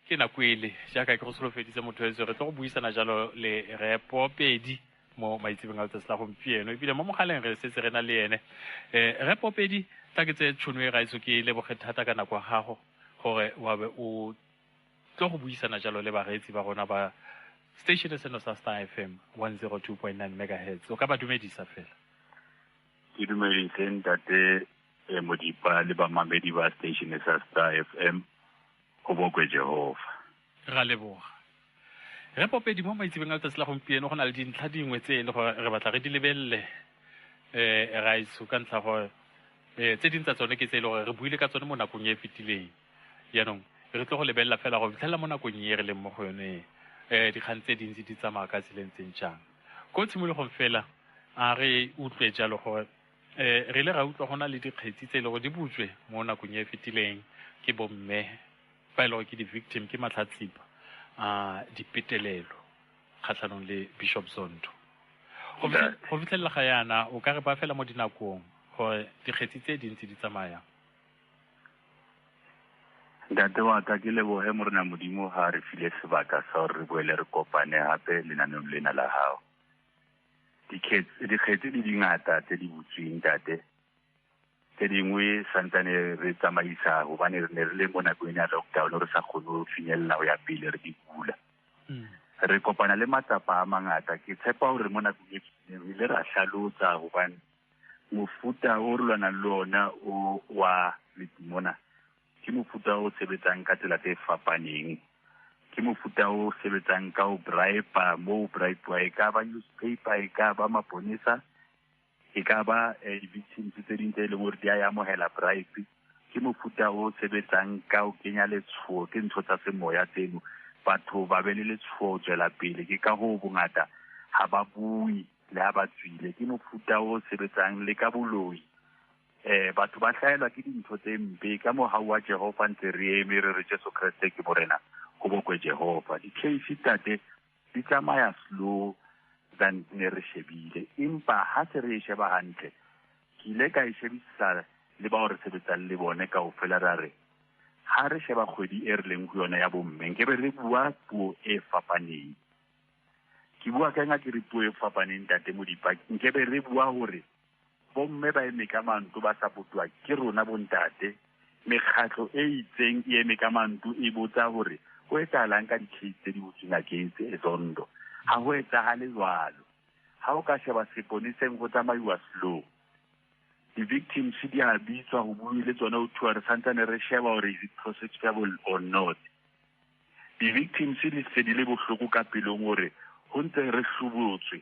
ke na kwele jaaka ke go solofeditse motho re tlo go buisana jalo le Repo Pedi mo maitsebeng a letsatsi la gompieno ebile mo mogaleng re setse re na le ene Repo Pedi tla ke tse tšhono e gaetso ke leboge thata ka nako ya gago gore wa be o tlo go buisana jalo le bareetsi ba rona ba station seno sa Star FM 102.9 megahertz o ka ba dumedisa fela ke dumedise ntate Modipa le bamamedi ba station sa Star FM go bokwe Jehova ra leboga Repo Pedi mo maitsebeng a letsatsi la gompieno go na le dintlha dingwe tse le gore re batla re di lebelele raitso ka ntlha gore tse dintsa tsone ke tse le gore re buile ka tsone mo nakong e fetileng yaanong re tlo go lebelela fela go fitlhelela mo nakong e re leng mo go yone dikgang tse dintsi di tsamaya ka tseleng tseng jang ko tshimologong fela a re utlwe jalo gore re ile ra utlwa go na le dikgetsi tse le go di butswe mo nakong e fetileng ke bomme ba ile gore ke di-victim ke matlhatsipa dipetelelo kgatlhanong le Bishop Zondo go fitlhelela ga yana o ka re ba fela mo dinakong gore dikgetsi tse dintsi di tsamayang ntate wa ka ke leboge morena modimo ga re file sebaka sa gore re boele re kopane gape lenaneong lena la gago dikgetsi di dingata tse di butsweng tate tse dingwe santsane re tsamaisa gobane re ne re le mo nakong ya lockdown re sa kgone go finyelela go ya pele re di bula re kopana le matsapa a mangata ke tshepa gore mo nakong e re ile ra hlalosa gobane mofuta o re lwanang le ona o wa letimona ke mofuta o sebetsang ka tsela tse fapaneng ke mofuta o sebetsang ka o bribe mo bribe e ka ba newspaper e ka ba maponesa e ka ba di-victims tse ding tse e leng gore di a amogela bribe ke mofuta o sebetsang ka o kenya letshogo ke ntho tsa semoya tseno batho ba be le letshogo tswela pele ke ka go bongata ga ba bui le ga ba tswile ke mofuta o sebetsang le ka boloi batho ba hlaelwa ke dintho tse mpe ka mogau wa Jehova ntse re eme re re Jesu Kriste ke morena go bokwe Jehova di-case tate di tsamaya slow than ne re shebile empa ha se re sheba hantle ke ile ka shebisa le ba re sebetsang le bone ka o fela ra re ha re sheba kgwedi e re leng go yona ya bomme ke be re bua puo e fapaneng ke bua ka nga ke re puo e fapaneng tate Modipa ke be re bua hore bomme ba eme ka mantu ba sapotwa ke rona bontate mekgatlo e itseng e eme ka mantu e botsa hore go etsahalang ka di-case tse di butsweng against Zondo ha go etsagale jwalo ha o ka sheba seponeseng go tsamaiwa slow di-victims di a bitswa go bue le tsone o thua re santsane re sheba gore is it prosecutable or not di-victims di se di le bohloko ka pelong gore go ntse re hlobotswe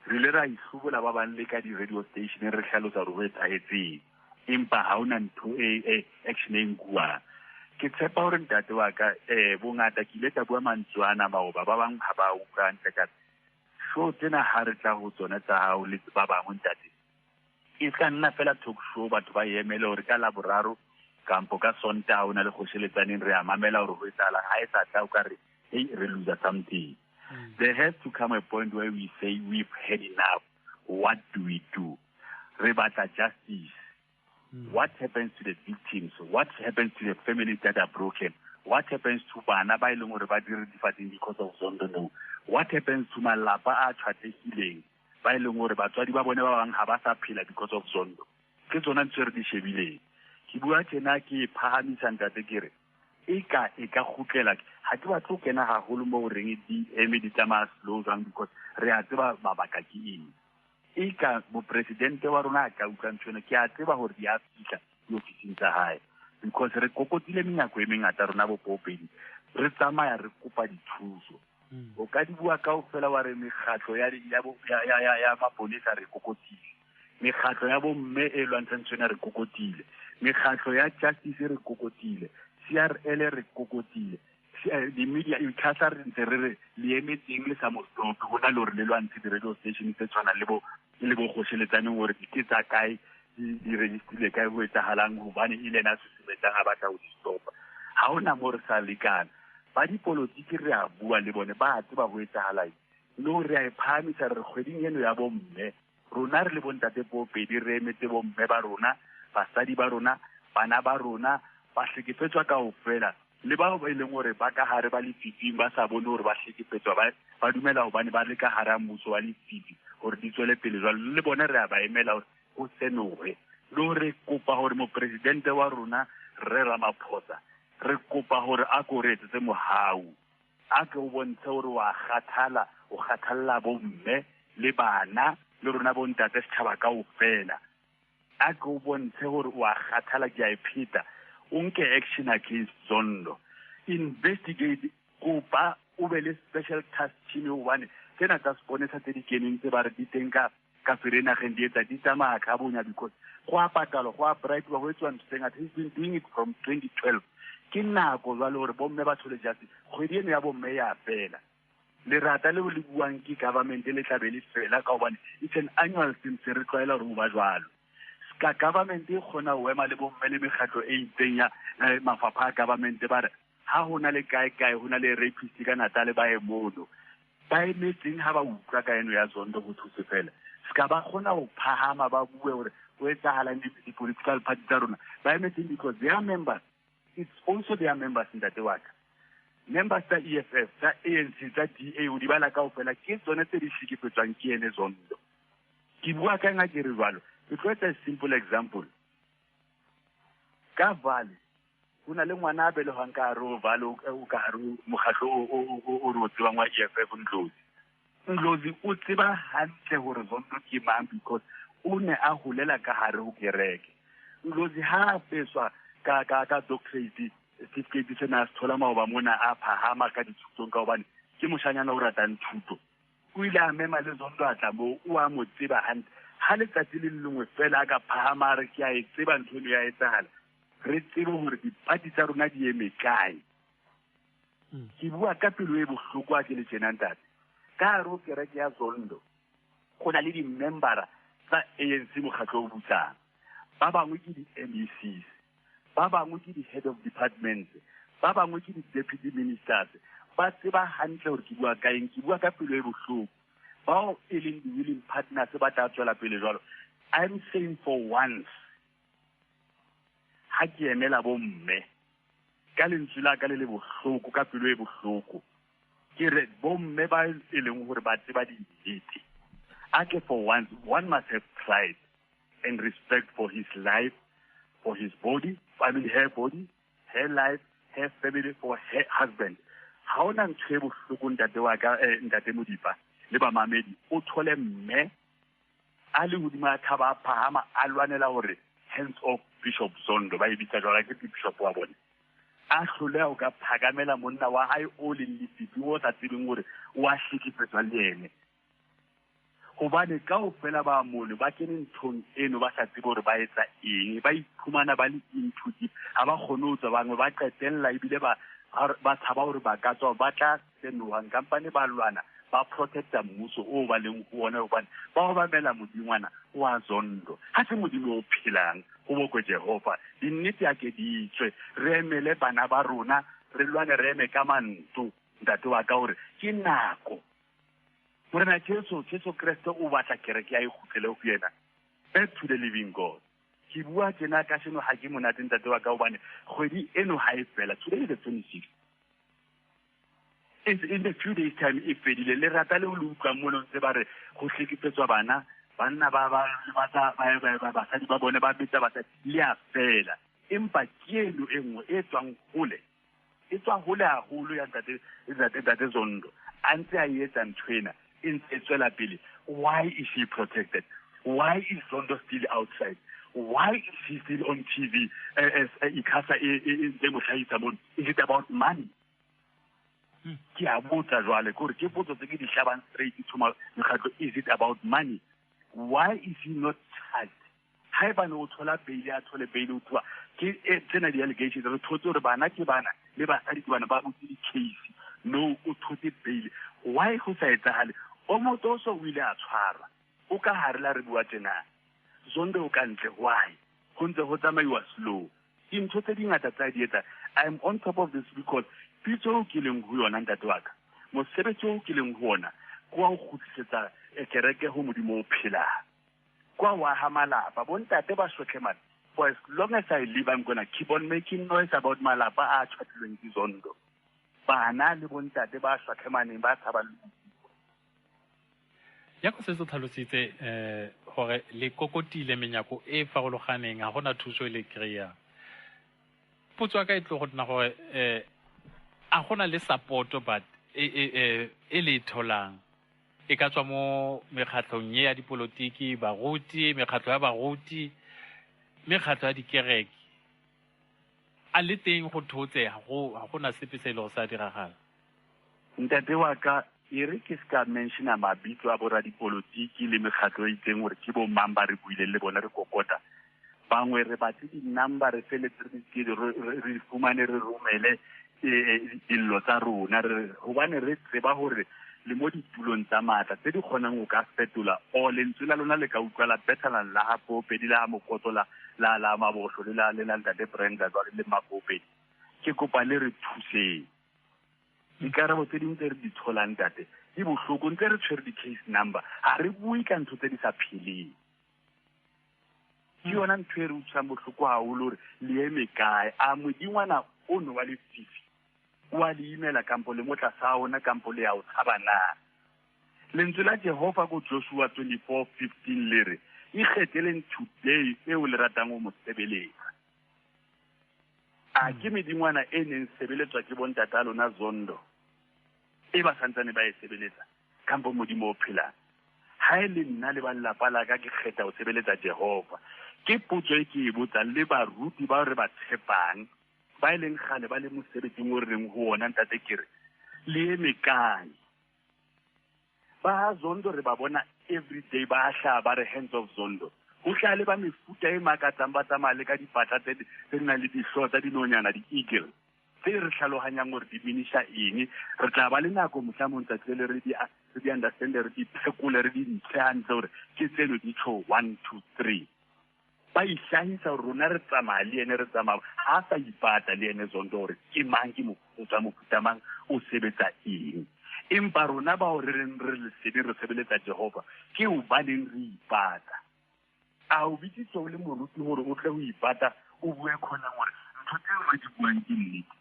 re ile ra ihlobola ba bang le ka di-radio station re hlalosa gore go etsahetseng empa ha ona ntho action e nkuang ke tshepa gore ntate wa ka bongata ke ile ka bua mantswana maoba ba bang ha ba utlwa ntle ka show tsena ha re tla go tsona tsa hao le ba bangwe ntate e ka nna fela talk show batho ba emele gore ka laboraro kampo ka Sontaga o na le kgosheletsaneng re a mamela gore go etsahala ha e sa tla o ka re hey re lose something there has to come a point where we say we've had enough what do we do re batla justice what happens to the victims what happens to the families that are broken what happens to bana ba ileng gore ba dire difatsing because of Zondo no what happens to malapa a tshwategileng ba ileng gore batswadi ba bone ba bang ha ba sa phela because of Zondo ke tsona ntse re di shebileng ke bua tjena ke phahamisa ntate ke re e ka gutlela ha ke batlo kena haholo mo reng di eme di tsamaya slow jang because re a tseba mabaka ke eng e ka mo presidente wa rona ka utlwang tsone ke a tseba gore di a fitla diofising tsa hae because re kokotile menyako e mengata rona bopopedi re tsamaya re kopa dithuso o ka di bua ka o fela wa re mekgatlo ya maponesa re kokotile mekgatlo ya bomme e lwantshang tsone re kokotile mekgatlo ya justice re kokotile CRL re kokotile di-media e tlhasa re ntse re le emetseng le sa mostopo go na le gore le lwantse di-radio station tse tshwanang le bo kgosheletsaneng gore ke tsa kae di registrile kae go etsagalang gobane e le ena a susumetsang a batla go di-stopa ga ona mo re sa lekana ba dipolotiki re a bua le bone ba a tseba go etsagalang le gore re a e phahamisa re kgweding eno ya bomme rona re le bontate popedi re emetse bomme ba rona basadi ba rona bana ba rona ba hlekefetswa ka ofela le bao ba ileng gore ba ka hare ba lefifing ba sa bone gore ba hlekefetswa ba dumela gobane ba le ka hare a mmuso wa lefifi gore di tswele pele jwalo le bone re a ba emela gore go senoge le gore kopa gore mopresidente wa rona Re Ramaphosa re kopa gore a ko re etsetse mohau a ke o bontshe gore wa kgathala o kgathalla bomme le bana le rona bontate setšhaba kaofela a ke o bontshe gore wa kgathala ke a ipheta o nke action against Zondo investigate kopa o be le special task team one tsena tsa seponesa tse di keneng tse ba re di teng ka ferenageng di etsa di tsamaya ka bonya because go a patalo go a bright go etswa ntse ngata he's been doing it from 2012 ke nako jwale gore bomme ba tshole jase kgwedi eno ya bomme ya fela le rata le le buang ke government le tlabe le fela ka hobane it's an annual thing se re tlwaela gore ba jwalo ska government e khona o ema le bomme le mekgatlo e itseng ya mafapha a government ba re ha hona le kae hona le rapist ka Natal ba e mono ba emetseng ha ba utlwa ka eno ya Zondo go thuse fela ska ba khona go phahama ba bue gore o etsahala di political party tsa rona ba emetseng because their members it's also their members in that work members tsa EFF tsa ANC tsa DA o di bala kaofela ke tsone tse di shikipetswang ke ene Zondo ke bua ka nga ke re jwalo ke tlo etsa simple example ka Vale kuna le ngwana a belegwang ka hare Vale o ka hare mokgatlo o re o tsebang wa EFF Ndlozi o tseba hantle gore Zondo ke mang because o ne a holela ka hare ho kereke Ndlozi ha peswa ka doctorate certificate se na thola maoba mona a phahama ka dithutong ka hobane ke moshanyana o ratang thuto o ile a mema le Zondo a tla mo o a mo tseba hantle ha le tsatsi le lengwe fela ka phahama re ke a e tseba ntho le ya etsahala re tsebe gore dipati tsa rona di eme kae ke bua ka pelo e bohloko a ke le tjena ntate ka ro kereke ya Zondo go na le di-membera tsa ANC mokgatlo o butsang ba bangwe ke di-MECs ba bangwe ke di-head of departments ba bangwe ke di-deputy ministers ba tseba hantle gore ke bua ka eng ke bua ka pelo e bohloko bao e leng di-willing partners ba tla tswela pele jwalo I'm saying for once ha ke emela bomme ka lentswe la ka le bohloko ka pelo e bohloko ke re bomme ba e leng gore ba tseba di-nnete ake for once one must have pride and respect for his life for his body her body her life her family for her husband ha ona ntho e bohloko ntate wa ka ntate Modipa le ba mamedi o thole mme a le hodima thaba phahama a lwanela gore hands off Bishop Zondo ba e bitsa jwala ke bishop wa bone a hloleha o ka phagamela monna wa hae o le lefifi o sa tsebeng gore o a hlekefetswa le ene gobane kaofela ba mono ba kene nthong eno ba sa tsebe gore ba etsa eng ba iphumana ba le into deep ha ba kgone ho tswa bangwe ba qetella ebile ba tshaba gore ba ka tswa ba tla senohang kampane ba lwana ba protecta mmuso o ba leng ho ona hobane ba ba mela modingwana wa Zondo ha se modimo o phelang go boko Jehova dinnete a ke di tswe re emele bana ba rona re lwane re eme ka manto ntate wa ka gore ke nako morena Jesu Kriste o batla kereke ya ikhutlele go yena back to the living God ke bua tsena ka seno ha ke monate ntate wa ka hobane kgwedi eno ha e fela today is the 26th in the few days time e fedile le rata le ho utlwa mona ntse ba re go hlekefetswa bana banna ba basadi ba bone ba betsa basadi le a fela empa ke eno e nngwe e tswang hole e tswa hole haholo ya ntate Zondo a ntse a etsa ntwena e ntse tswela pele why is she protected why is Zondo still outside why is she still on TV as ikasa e mohlahisa mona is it about money ke a botsa jwale gore ke potso tse ke di hlabang straight to mekgatlo is it about money why is he not charged ha eba no thola bail a thole bail o tswa ke tsena di allegations re thotse gore bana ke bana le basadi ke bana ba botse di case no o thotse bail why go sa etsagale o motoso o ile a tshwara o ka hare la re bua tsena Zondo o ka ntle why go ntse go tsamaiwa slow dintho tse dingata tsa di etsa I'm on top of this because pitso o ke leng ho yona ntate wa ka mosebetsi o ke leng ho ona kwa o khutlisetsa kereke ho modimo o phela kwa wa ha malapa bontate ba sotlhe mane for as long as I live, I'm going to keep on making noise about malapa a tshwatilweng ke Zondo. Bana le bontate ba shwakhemaneng ba tshaba ya go se tlhalositse gore le kokotile menyako e farologaneng ga gona thuso le kry-a potso ka e tlo go nna gore a gona le support but e le tholang e ka tswa mo mekgatlhong ya dipolotiki baruti mekgatlho ya baruti mekgatlho ya dikereke a le teng go thotse ga gona sepe se ile go sa diragala ntate wa ka e re ke ska mention mabitso a bora dipolotiki le mekgatlho e itseng gore ke bo mang ba re buile le bona re kokota bangwe re batse di-number re feletse re fumane re romele dillo tsa rona gobane re tseba gore le mo ditulong tsa maatla tse di kgonang go ka fetola o lentswe la lona le ka utlwala betlhalang la ga Popedi la mokotlo la maboso le la ntate Brenda le Mapopedi ke kopa le re thuseng dikarabo tse dingwe tse re di tholang tate di bohloko ntse re tshwere di-case number ga re bue ka ntho tse di sa pheleng ke yona ntho e re utlwisang bohloko gagolo gore le eme kae a modingwana ono wa lefifi o a le imela kampo le motla sa ona kampo le ya o tshaba na lentswe la Jehova ko Joshua 24:15 le re ikgetheleng today eo le ratang go mo sebeletsa a ke medingwana e neng sebeletswa ke bontata lona Zondo e ba santsane ba e sebeletsa kampo modimo o phelang ha e le nna le ba lelapa la ka ke kgetha go sebeletsa Jehova ke potso e ke e botsa le baruti ba re ba tshepang ba e leng gale ba le mosebetsing o reng go ona ntate kere le eme kae ba Zondo re ba bona everyday ba hlaba ba re hands of Zondo go hlale ba mefuta e makatsang ba tsamaya le ka dipatla tse di nang le dihlooho tsa dinonyana di-eagle tse re tlhaloganyang gore di minisha eng re tla ba le nako mohlomong tsatsi le re di understande re di phekole re di ntshe hantle gore ke tseno di tsho 1 2 3 ba ihlahisa gore rona re tsamaya le ene re tsamaya ga sa ipata le ene Zondo gore ke mang ke mofuta mang o sebetsa eng empa rona ba gore re lesedi re sebeletsa Jehova ke o baneng re ipata a o bitsitse o le moruti gore o tle go ipata o bue kgonang gore ntho tse re di buang ke nnete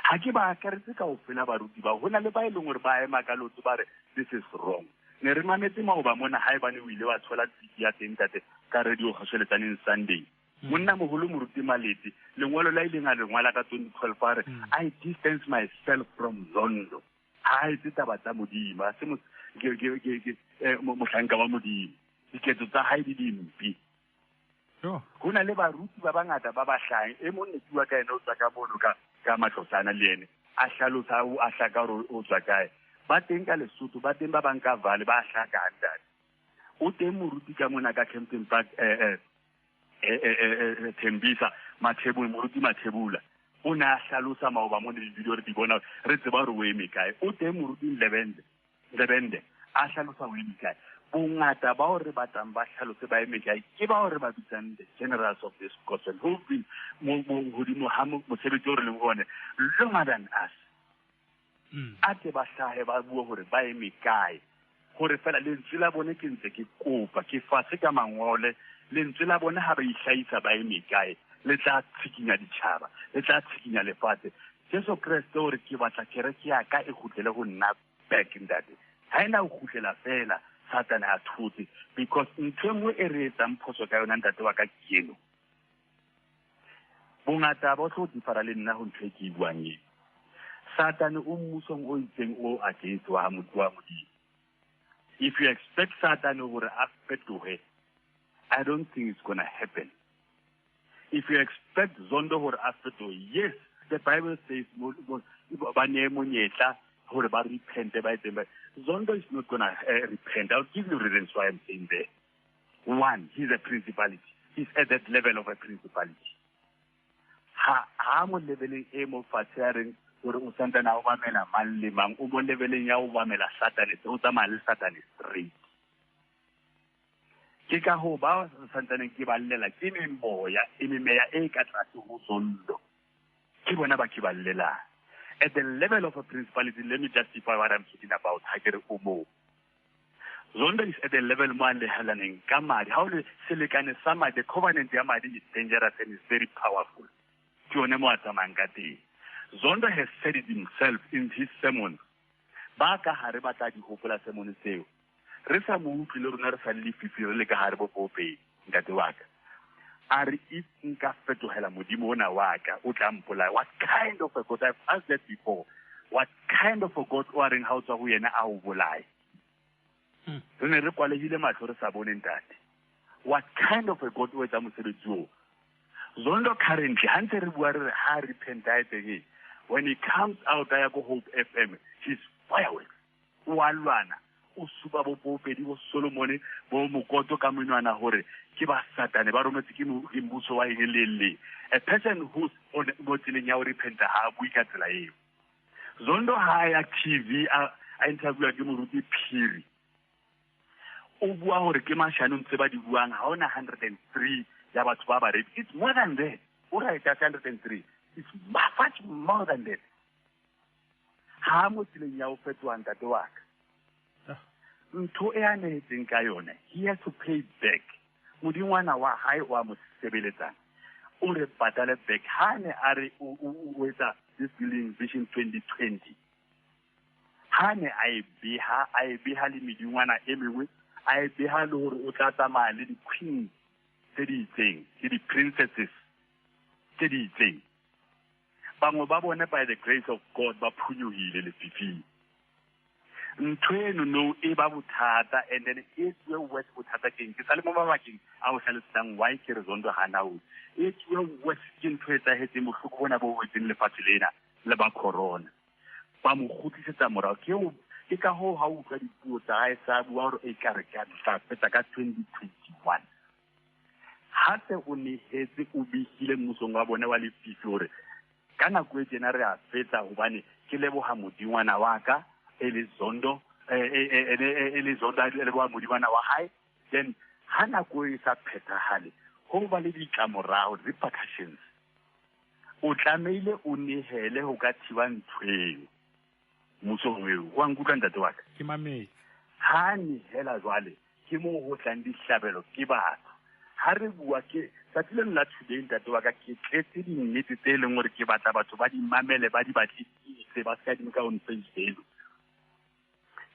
ga ke ba akaretse ka go fela baruti ba go na le ba e leng gore ba ema ka lotse ba re this is wrong ne re mametse maoba mona ga e bane o ile wa tshola tsiki ya teng tate ka radio gasoletsaneng Sunday monna mogolo moruti Malete lengwalo la ileng a lengwala ka 2012 a re I distance myself from Zondo ha e taba tsa modimo se mohlanka wa modimo diketso tsa hae di dimpi go na le baruti ba bangata ba ba hlahang e mong ne bua ka ena o tswa ka mono ka matlotsana le ene a hlalosa a hlaka gore o tswa kae ba teng ka Lesotho ba teng ba bang ka Vale ba hlaka handane o teng moruti ka mona ka Kempton Park Tembisa moruti Mathebula o ne a hlalosa maoba mo le video re di bona re tseba gore o eme kae o teng moruti Lebende a hlalosa o eme kae bongata ba gore batlang ba tlhalose ba eme kae ke ba gore ba bitsang the generals of this gospel who've been godimo ha mosebetsi o re leng gone longer than us a te ba hlahe ba bua gore ba eme kae gore fela lentswe la bone ke ntse ke kopa ke fase ka mangole lentswe la bone ha ba ihlahisa ba eme kae le tla tshikinya ditšhaba le tla tshikinya lefatshe Jesu Kriste gore ke batla kereke ya ka e khutlele go nna back in that ha ena go khutlela fela Satan a thotse because ntho engwe e re etsang phoso ka yona ntate wa ka keno bongata ba tlo difara le nna go ntho e ke buang e Satan o mmusong o itseng o against wa modimo if you expect Satan gore a fetoge I don't think it's going to happen if you expect Zondo gore a fetoge yes the Bible says ba ne monyetla gore ba repente ba etseng Zondo is not going to repent. I'll give you reasons why I'm saying that. One, he's a principality. He's at that level of a principality. Ha mo leveleng e mo fatshereng gore o santana o bamela mang le mang o mo leveleng ya o bamela Satan o tsamaya le Satan straight. Ke ka ho ba santaneng ke ba llela ke memoya e ka tlase go Zondo ke bona ba ke ba llela at the level of a principality. Let me justify what I'm talking about. Zondo is at the level one le halaning kamadi. How the silicon sama the covenant yamadi is dangerous and is very powerful. Zondo has said it himself in his sermon. Baka haribata di hopola sermon seo. Resa mu pilo rona re sa lififi re le ka haribo pope ngate waka. Ari if nka fetohela modimo ona waka o tla mpola. What kind of a God? I've asked that before. What kind of a God o reng ha o tswa ho yena a o bolai? Re re kwalehile matlo re sa bone ntate. What kind of a God o etsa mosebetsi o? Zondo currently hantse re bua re ha repentite again. When he comes out there go Hope FM, he's fireworks. Walwana o supa bo popedi bo Solomon bo mokoto ka monwana hore ke ba satane ba rometse ke mbuso wa helele. A person who's on motileng ya o repenta ha bui ka tsela eo. Zondo ha ya TV a interview ke moruti Phiri. O bua hore ke mashano ntse ba di buang ha ona 103 ya batho ba ba re. It's more than that. O ra ita 103. It's much more than that. Ha motileng ya o fetwa ntate wa ka. Ntho e a netseng ka yona, he has to pay back. Modingwana wa hae wa mo sebeletsang. O re patale back. Ha ne a re o etsa this building vision 2020. Ha ne a e beha le medingwana e mengwe. I beha le hore o tla tsamaya le di queen tse di itseng, le di princesses tse di itseng. Bangwe ba bone by the grace of God ba phunyuhile le fifing. Ntho eno no e ba bothata and then it's where west bothata keng. Ke sa le mo mabakeng a o hlalosang why ke re Zondo hana o. It's where west ke ntho e tsahetseng bohloko bona bo wetseng lefatshe lena le ba corona. Ba mo khutisetsa morao ke ka ho ha utlwa dipuo tsa hae sa bua hore e ka re ka fetsa ka 2021. Hape o nehetse o bihile mmusong wa bona wa lefifi hore ka nako e tsena re a fetsa hobane ke leboha modingwana wa ka ele Zondo ele Zondo le leboha modingwana wa hae. Then ha nako e sa phethahale ho ba le ditlamorao repercussions. O tlameile o nehele ho ka thiba ntweng. Muso weo wa nkutlwa ntate wa ka ke mametse ha ni hela jwale ke mo ho tlang dihlabelo ke batho ha re bua ke tsatsile la today ntate wa ka ke tletse di nnete tse leng hore ke batla batho ba di mamele ba di batlise ba ska di nka on Facebook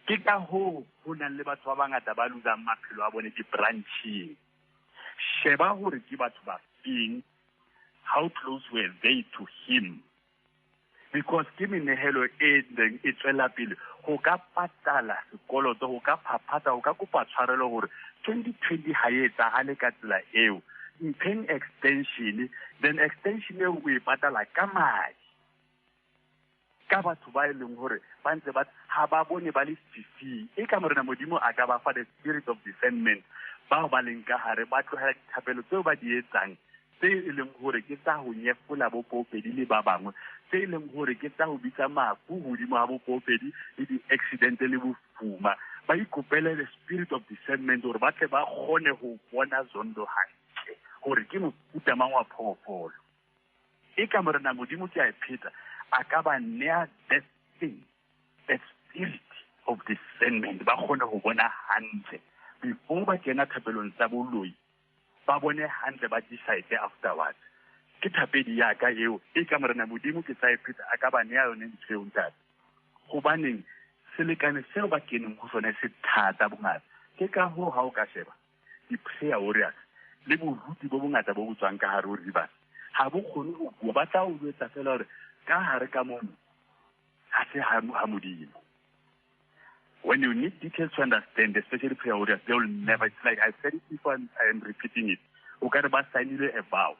ke ka ho nang le batho ba bangata ba losang maphelo a bone di branching sheba hore ke batho ba feng how close were they to him. Because ke menehelo e tswela pele go ka patala sekoloto go ka phaphata go ka kopa tshwarelo gore 2020 ha e etsagale ka tsela eo mpeng extension then extension eo o e patala ka madi ka batho ba leng gore ba ntse ba ha ba bone ba le fifi e ka morena modimo a ka ba fa the spirit of discernment ba ba leng ka hare ba tlogela dithapelo tseo ba di etsang tse e leng gore ke tsa go nyefola bo popedi le ba bangwe tse e leng gore ke tsa go bitsa mafu godimo ga bo popedi le di-accident le bofuma ba ikopele the spirit of discernment gore ba tle ba kgone go bona Zondo hantle gore ke mofuta mang wa phoofolo e ka morena modimo ke a e pheta a ka ba nea that thing, that spirit of discernment ba kgone go bona hantle before ba kena thapelong tsa boloi ba bone hantle ba decide afterwards. Ke thapedi ya ka eo e ka morena modimo ke sa e pheta a ka ba nea yone ntho eo ntate gobaneng selekane seo ba keneng go sone se thata bongata ke ka ho ha o ka sheba di-prayer warriors le boruti bo bongata bo botswang ka hare ho rivers ha bo kgone go bua ba tla o jwetsa fela hore ka hare ka mono ha se ha modimo. When you need details to understand, especially prayer warriors, they will never, it's like I said it before and I am repeating it. O ka re ba signile a vow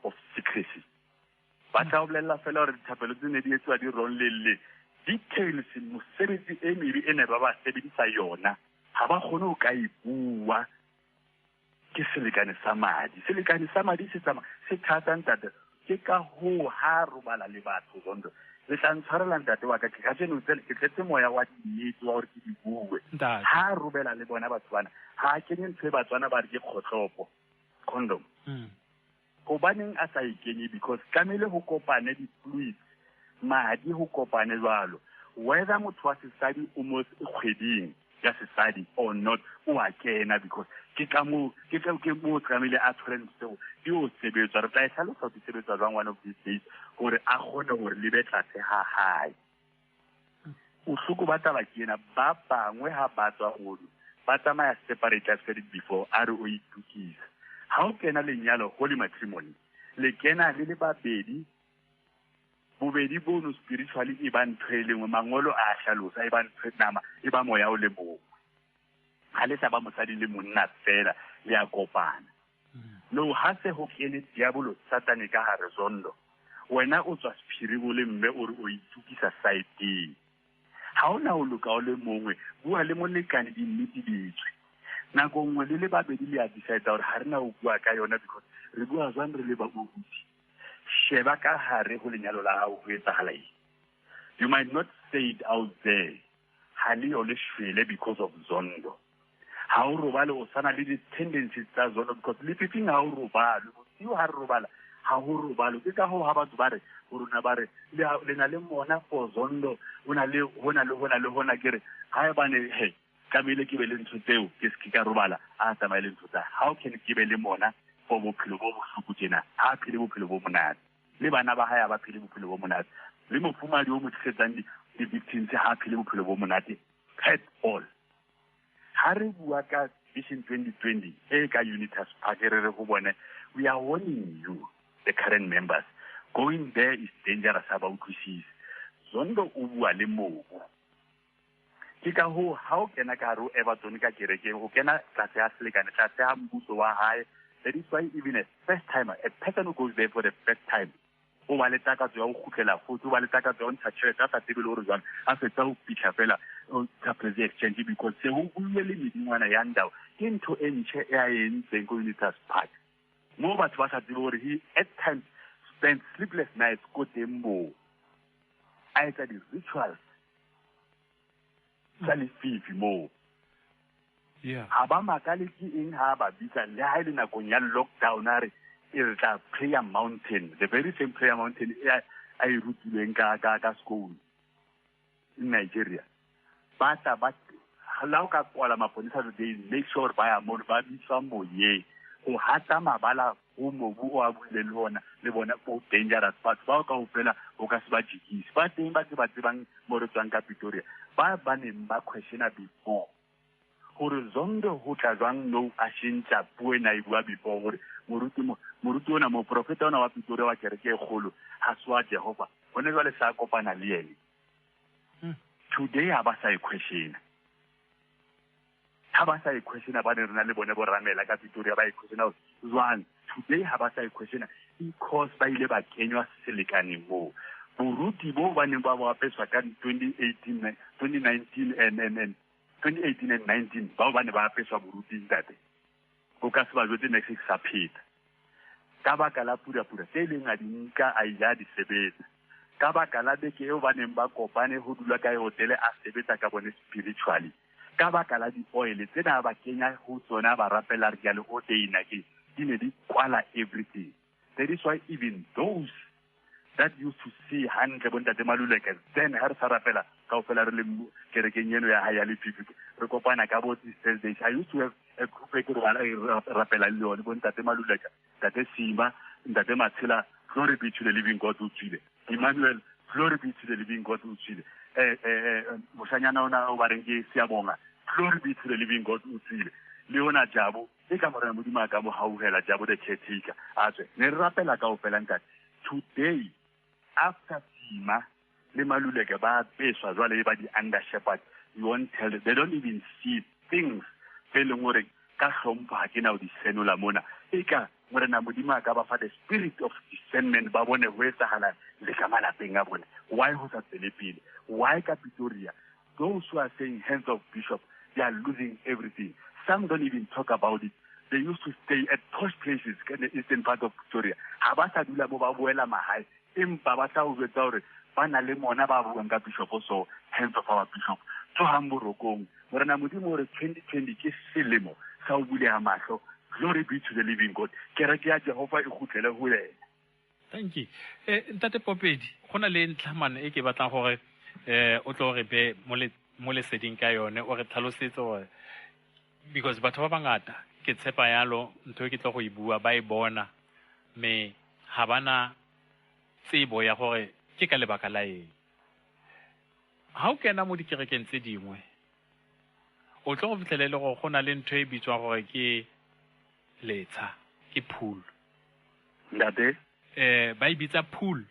of secrecy. Ba tla o bolella fela hore dithapelo tse ne di etswa di ronlelle details mosebetsi e mebe e ne ba ba sebedisa yona ha ba kgone ho ka e bua ke selekane sa madi. Selekane sa madi se thata ntate ke ka ho ha robala le batho Zondo. Le tla ntshwarela ntate wa ka ke ka tseno ke tletse moya wa nnete wa gore ke di bue ha robela le bona batho bana ha kenye ntho e batswana ba re ke kgotlopo condom gobaneng a sa ikenye because tlamehile go kopane di-fluids madi go kopane jwalo whether motho wa sesadi o mo kgweding ya sesadi or not o a kena because ke mo tlamehile a tshwere ntse ke o sebetsa re tla e hlalosa di sebetsa jwang one of these days gore a gone gore le betla se ha hae o hluko ba taba kena ba bangwe ha ba tswa go ba tsamaya separate as said before a re o itukisa ha o kena lenyalo holy matrimony le kena le babedi bobedi bono spiritually e ba ntwelengwe mangolo a hlalosa e ba ntwenama e ba moya o le mo ha le sa ba mosadi le monna fela le a kopana no ha se ho kene diabolo satane ka hare zondo wena o tswa spiritually mme o re o itukisa side ha ona o loka o le mongwe bua le molekane di nnete ditswe nako ngwe le babedi le a decide gore ha rena o bua ka yona because re bua jwang re le ba botsi sheba ka hare ho lenyalo la hao ho etsahala eng you might not say it out there ha le o le shwele because of zondo ha o robale o sana le di-tendencies tsa zondo because le piping ha o robale bosiu ha re robala ha ho robalo ke ka ho ha batho ba re ho rona ba re le na le mona for zondo hona le hona ke re ha e bane he kamile ke be le ntho tseo ke se ka robala a tsamaya le ntho tsa how can ke be le mona for bophelo bo bohloko tjena ha phele bophelo bo monate le bana ba haya ba phele bophelo bo monate le mofumadi o mo tshetsang di-victims ha phele bophelo bo monate at all ha re bua ka Vision 2020 e ka Unitas Park re go bone we are warning you the current members going there is dangerous about utlwisisa zondo o bua le mobu ke ka ho ha o kena ka ro Everton ka kereke o kena tlase ya selekane tlase ya mbuso wa hae that is why even a first timer a person who goes there for the first time o ba le takatso ya go khutlela futhi o ba le takatso ya go ntsha tšhelete a sa tsebe le gore jwang a fetsa go pitla fela o tsa exchange because se go buile le medingwana ya ndao ke ntho e ntšhe e a entseng ko Unitas Park mo batho ba sa tsebe gore he at times spent sleepless nights ko teng moo a etsa di-rituals tsa lefifi moo ha ba makale ke eng ha ba bitsa le ha ile nakong ya lockdown a re e tla prayer mountain the very same prayer mountain a e rutilweng ka school in Nigeria ba hala ka kwala maponisa they make sure ba ya mo ba bitsa moye go hata mabala o mobu o a buile le hona le bona o dangerous but ba ka o fela o ka se ba jikisi ba teng ba tsebang mo re tswang ka Pretoria ba neng ba questiona before gore zondo ho tla jwang no a shintsa puo na ibua before gore moruti ona mo profeta ona wa Pretoria wa kereke e kgolo ha swa Jehova bona jwale sa kopana le yene today ha ba sa e questiona ha ba sa e questiona ba ne rena le bone bo ramela ka Pretoria ba e questiona jwang today ha ba sa e questiona because ba ile ba kenywa selekaneng mo boruti bo ba ne ba apeswa ka 2018 2019 and 2018 and 19 ba ne ba apeswa boruti ntate go ka se ba jwetse next sa pheta ka baka la pura se leng a dinka a ya di sebetsa ka baka la beke eo ba neng ba kopane ho dula ka hotele a sebetsa ka bone spiritually ka baka la di-oil tsena ba kenya ho tsona ba rapela re ya le o deina ke di ne di kwala everything that is why even those that used to see hantle bontate maluleka then ha re sa rapela ka ofela re le kerekeng eno ya haya le pipi re kopana ka bo Thursdays I used to have a group e ke rapela le yone bontate maluleka tate Simba ntate Mathila glory be to the living God who tswile Emmanuel glory be to the living God who tswile moshanyana ona o ba reng ke Siabonga glory be to the living God who tswile leona Jabo e ka morena modimo ka mo hauhela Jabo the caretaker a tswe ne re rapela ka ofela ntate today after Sima le maluleka ba peswa jwale ba di under shepherd you won't tell them. They don't even see things fele ngore ka hlompha ke na o di senola mona eka morena modimo ka ba fa the spirit of discernment ba bone ho etsahala le ka malapeng a bone why ho sa tselepile why ka Pretoria those who are saying hands of bishop they are losing everything some don't even talk about it they used to stay at posh places in the eastern part of Pretoria ha ba sa dula mo ba boela mahae empa ba sa o jwetsa hore ba na le mona ba buang ka bishop so hands of our bishop to hamborokong morena modimo re 2020 ke selemo sa o bulela mahlo glory be to the living God kereke ya Jehova e khutlele ho yena thank you ntate Popedi gona le ntlhamane e ke batlang gore o tlo re be mo leseding ka yone o re tlhalosetse gore because batho ba bangata ke tshepa yalo ntho e ke tlo go e bua ba e bona me ha bana tsebo ya gore ke ka lebaka la eng. Ha o kena mo dikerekeng tse dingwe o tlo go fitlhelele gore go na le ntho e bitswang gore ke letsha ke pool ndate ba e bitsa pool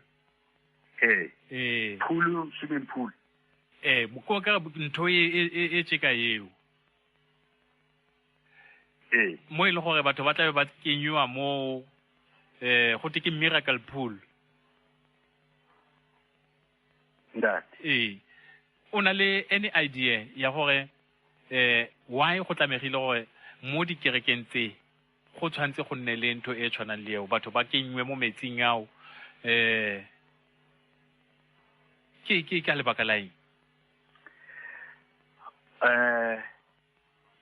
pool swimming pool mo ka ntho e tsheka yeo mo ile gore batho ba tla ba kenywa mo go te ke miracle pool ndate o na le any idea ya gore why go tlamegile gore mo dikerekeng tse go tshwantse go nne le ntho e tshwanang le eo batho ba kenywe mo metsing ao ke ka lebaka la eng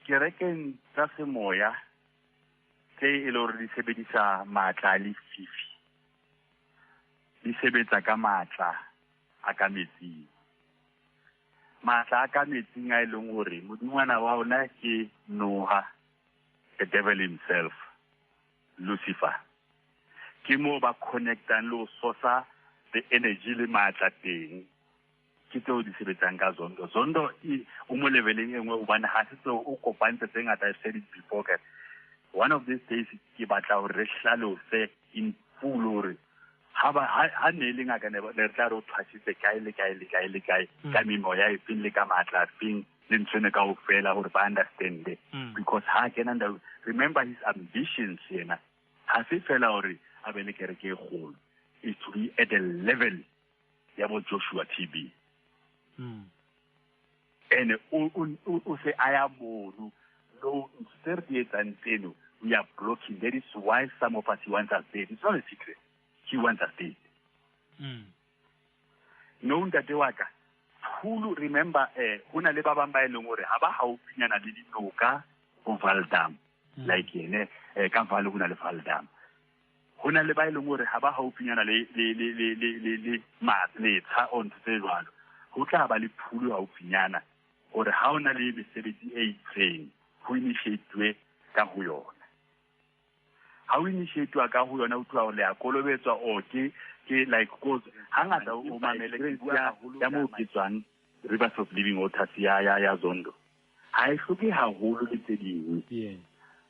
kerekeng tsa semoya tse e le gore di sebedisa maatla a lefifi di sebetsa ka maatla a ka metsing maatla a ka metsing a e leng gore modingwana wa ona ke Noha, the devil himself, Lucifer. Ke mo ba connectang le o sosa the energy le maatla teng ke tseo di sebetsang ka zondo o mo leveleng engwe o bana ha se tseo o kopantse tse ngata I said it before that one of these days ke batla gore re hlalose in full gore ha ne le ngaka ne re tla re thwasitse kae ka memoya e feng le ka maatla feng le ntsene ka o fela gore ba understand because ha kena remember his ambitions yena ha se fela gore a be le kereke e kgolo is to be at the level ya bo Joshua TB and o se aya mono no instead di etsang tseno we are blocking. That is why some of us want us dead. It's not a secret. He wants us dead. No ntate wa ka hulu remember hona le ba bang ba eleng hore ha ba haufinyana le dinoka go Valdam like yene ka valo hona le Valdam hona le ba eleng hore ha ba haufinyana le matletsha on tse jwalo ho tla ba le phulu haufinyana gore ha ona le mesebetsi e itseng ho initiate ka ho yona ha o initiate ka ho yona o tloa le a kolobetswa o ke like cause hangata o mamele ya mo ke tswang Rivers of Living Waters ya Zondo ha e hloke haholo le tse dingwe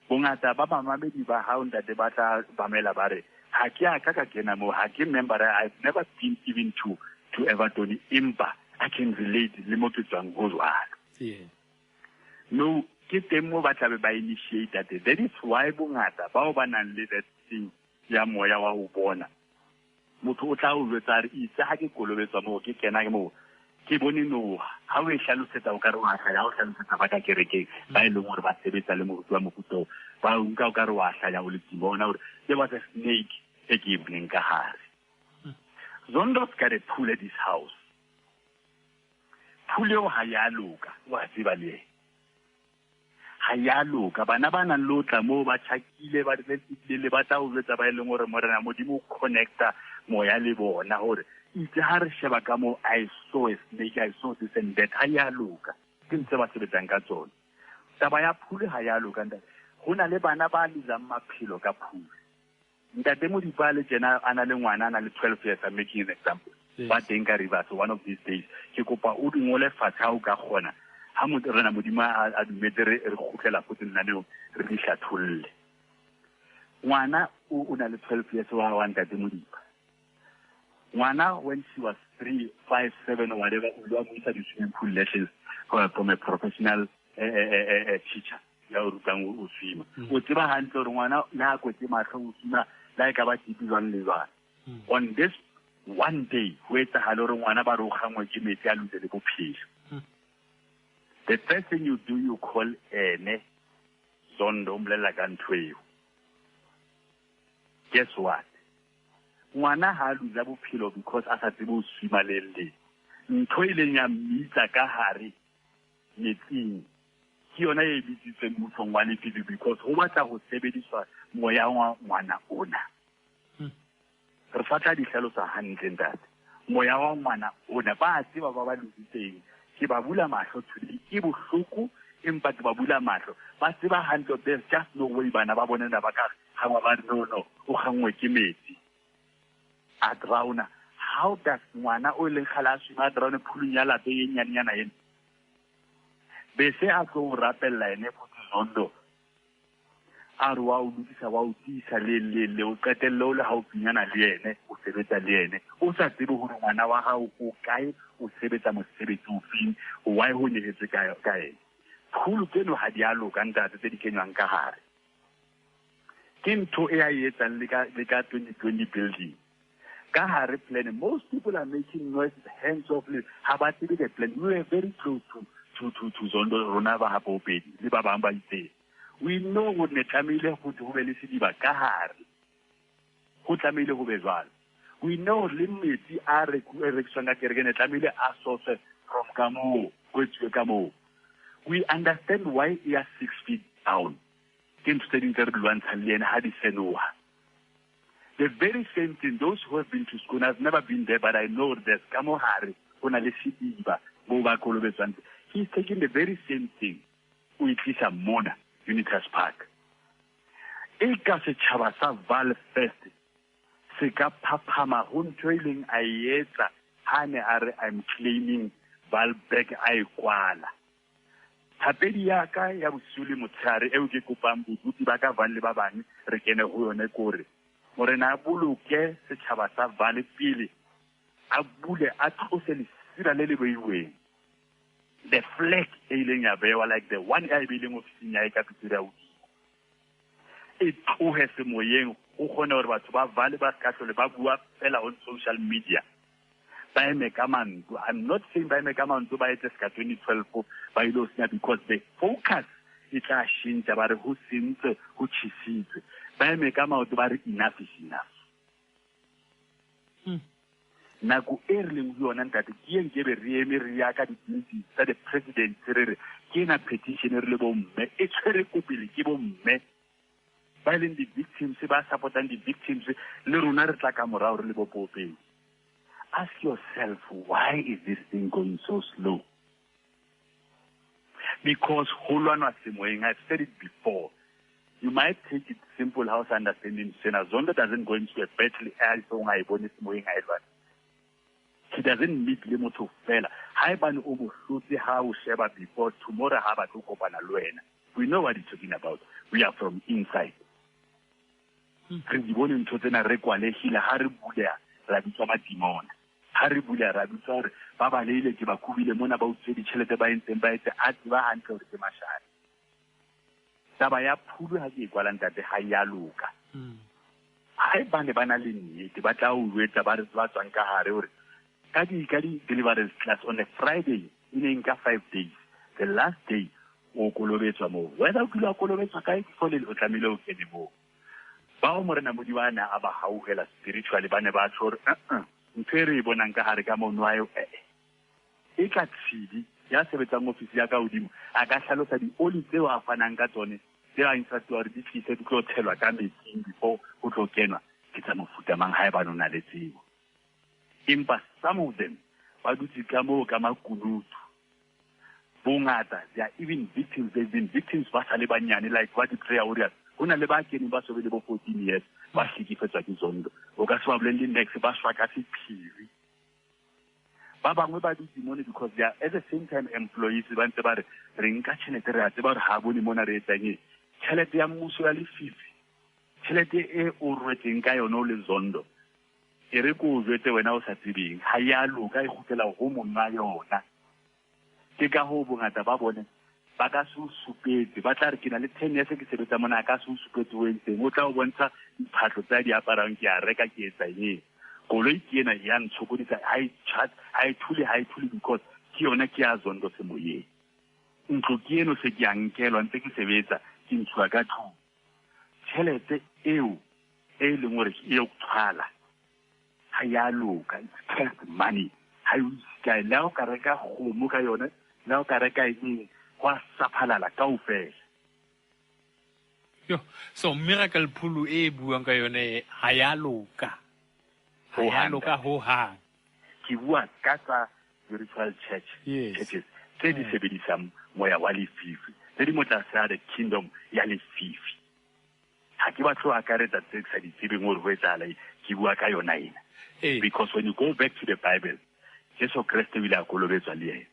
bongata ba mamamedi ba ha ntate ba tla bamela bare ha ke aka ka kena mo ha ke member I've never been even to Everton impa I can relate le mo ke tswang go jwalo no ke teng mo ba tla be ba initiate that is why bongata ba o ba nang le that thing ya moya wa ho bona motho o tla o jwetsa re itse ha ke kolobetswa mo ke kena ke mo ke bone no ha o e hlalosetsa o ka re wa hlaya o hlalosetsa ba ka kereke ba ile gore ba sebetsa le moruti wa mofuto ba nka o ka re wa hlaya o le tsibona gore there was a snake e ke ibneng ka hare Zondo's got a pool at his house pool eo ha ya loka wa tseba le ha ya loka bana ba nang lo tla mo ba tshakile ba le ba tla o jwetsa ba ile gore morena modimo connecta moya le bona gore itse ha re sheba ka mo I saw a snake I saw this and that ha ya loka ke ntse ba sebetsang ka tsone taba ya phule ha ya loka nda hona le bana ba lizang maphelo ka phule ntate mo di pale tsena ana le ngwana ana le 12 years I'm making an example ba teng ka Rivers one of these days ke kopa o di ngole fatshe ha o ka kgona ha mo rena modima a dumetse re khutlela go tsena le re di hlatholle ngwana o na le 12 years wa ntate modipa ngwana when she was 3, 5, 7 or whatever o lo amisa di swimming pool lessons from a professional teacher ya o rutang o swima o tseba hantle gore ngwana la go tse matlho o swima la ka ba tibizwang le bana on this one day ho etsa halo re ngwana ba re o gangwe ke metsi a lutse le bophelo the first thing you do you call ene Zondo mlela ka ntweo guess what ngwana ha luza bophelo because a sa tsebe o swima le ntho ile nya mmitsa ka hare metsing ke yona e bitsitseng mothong wa lefifi because ho batla go sebediswa moya wa ngwana ona re fatla di hlalosa hantle ntate moya wa ngwana ona ba tseba ba lutitseng ke ba bula mahlo today ke bohloko empa ke ba bula mahlo ba tseba hantle there's just no way bana ba bonena ba ka ga ba no o gangwe ke metsi a drauna. How does ngwana o leng khalaswi ma drauna phulung ya lape ye nyanyana ena bese a tlo rapella ene Zondo a re wa o dutisa wa o tisa le o qetelle o le haufinyana le ene o sebetsa le ene o sa tsebe hore ngwana wa hao o kae o sebetsa mosebetsi o feng o wa ho nyehetse ka ene phulu tseno ha di a loka ntate tse di kenywang ka hare ke ntho e a etsang le ka 2020 building ka hare plan. Most people are making noise hands off ha ba tsebe the plan. We were very close to Zondo rona ba ha bobedi le ba bang ba itse. We know what ne tlamehile go be le sediba ka hare go tlamehile go be jwalo. We know le metsi a re rekiswang ka kereke ne tlamehile a source from kamo go tswe kamo. We understand why he is 6 feet down. The very same thing, those who have been to school, I've never been there, but I know there's Kamo Hari, he's taking the very same thing, which is a Mona, Unitas Park. Eka se chabasa val first, seka papama hun trailing ayeta, hane are I'm claiming val beg ay kwala. Tapedi yaka ya busuli motshare e o ke kopang boduti ba ka van le ba bang re kene go yone kore more na boloke setšhaba sa vale pele a bule a tlose le sira le beiweng the flag e ileng ya bewa like the one e bileng ofising ya ka pitira o e tlohe se moyeng go gone gore batho ba vale ba ka tlole ba bua fela on social media. I'm not saying by Mekamanto by the 2012 by those because the focus is a shin about who seems who she sees. By Mekamanto by enough is enough. Naku early you on that Kian gave a Riaka that the president Kina petitioner Lebom, it's very cooply, Kibom me. Violent the victims, supporting the victims, Lunar Takamura or Libopope. Ask yourself, why is this thing going so slow? Because I've said it before. You might take it simple house understanding. Zondo doesn't go into a battle. He doesn't need limit to fail. Tomorrow we know what he's talking about. We are from inside. Hari bula rabitsore ba ba leile ke ba kubile mona ba utse di tšhelete ba entseng ba etse a tseba hantle gore ke mashane taba ya phulu ha ke kwala ntate ha ya loka ha ba ne bana le nnete ba tla o wetsa ba re ba tswang ka hare hore ka di deliverance class on a Friday in 5 days the last day o kolobetswa mo whether o kula kolobetswa kae ke fole o tlamile o kene mo ba o morena modiwana aba hauhela spiritually ba ne ba tshore ntwere e bonang ka hare ka mono wa yo e ka tshidi ya sebetsang ofisi ya ka odimo a ka hlalosa di oli tseo a fanang ka tsone tse a intsatwa re di tlise di tlo tshelwa ka metsing before go tlo kenwa ke tsa mofuta mang ha e ba nona le tsebo empa some of them ba dutse ka mo ka makunutu bongata they are even victims. They've been victims ba sale banyane like what the prayer warriors hona le ba kene ba sobele bo 14 years ba hlikifetswa ke Zondo o ka se ba blend next ba shwa ka sephiri ba bangwe ba dutse mone because they are at the same time employees ba ntse ba re nka tšhelete re a tseba re ha bone mona re etsang tšhelete ya mmuso ya lefifi tšhelete e o rwetseng ka yona o le Zondo e re ko o jwetse wena o sa tsebeng ha ya loka e gutlela go monga yona ke ka ho bongata ba bone ba ka se supetse ba tla re kena le 10 years ke sebetsa mona ka se supetse o entseng o tla o bontsha diphatlo tsa di aparang ke a reka ke etsa koloi ke ena ya ntshokodisa I thule because ke yona ke ya Zondo se moyeng ntlo ke eno se ke ankelwa ntse ke sebetsa ke ntshwa ka thu tšhelete eo e leng gore e o tshala ha ya loka it's tax money ha o ska la o ka reka kgomo ka yona la o ka reka eng kwa saphalala ka ofela yo so miracle phulu e buang ka yone ha ya loka ho hang ke bua ka tsa spiritual Yes. churches tse di sebedisang moya wa lefifi tse di motlase the kingdom ya lefifi ha ke batlo akaretsa tse sa di tsebeng gore ho etsala ke bua ka yona ena because when you go back to the Bible Jesu Kriste o ile a kolobetswa le yena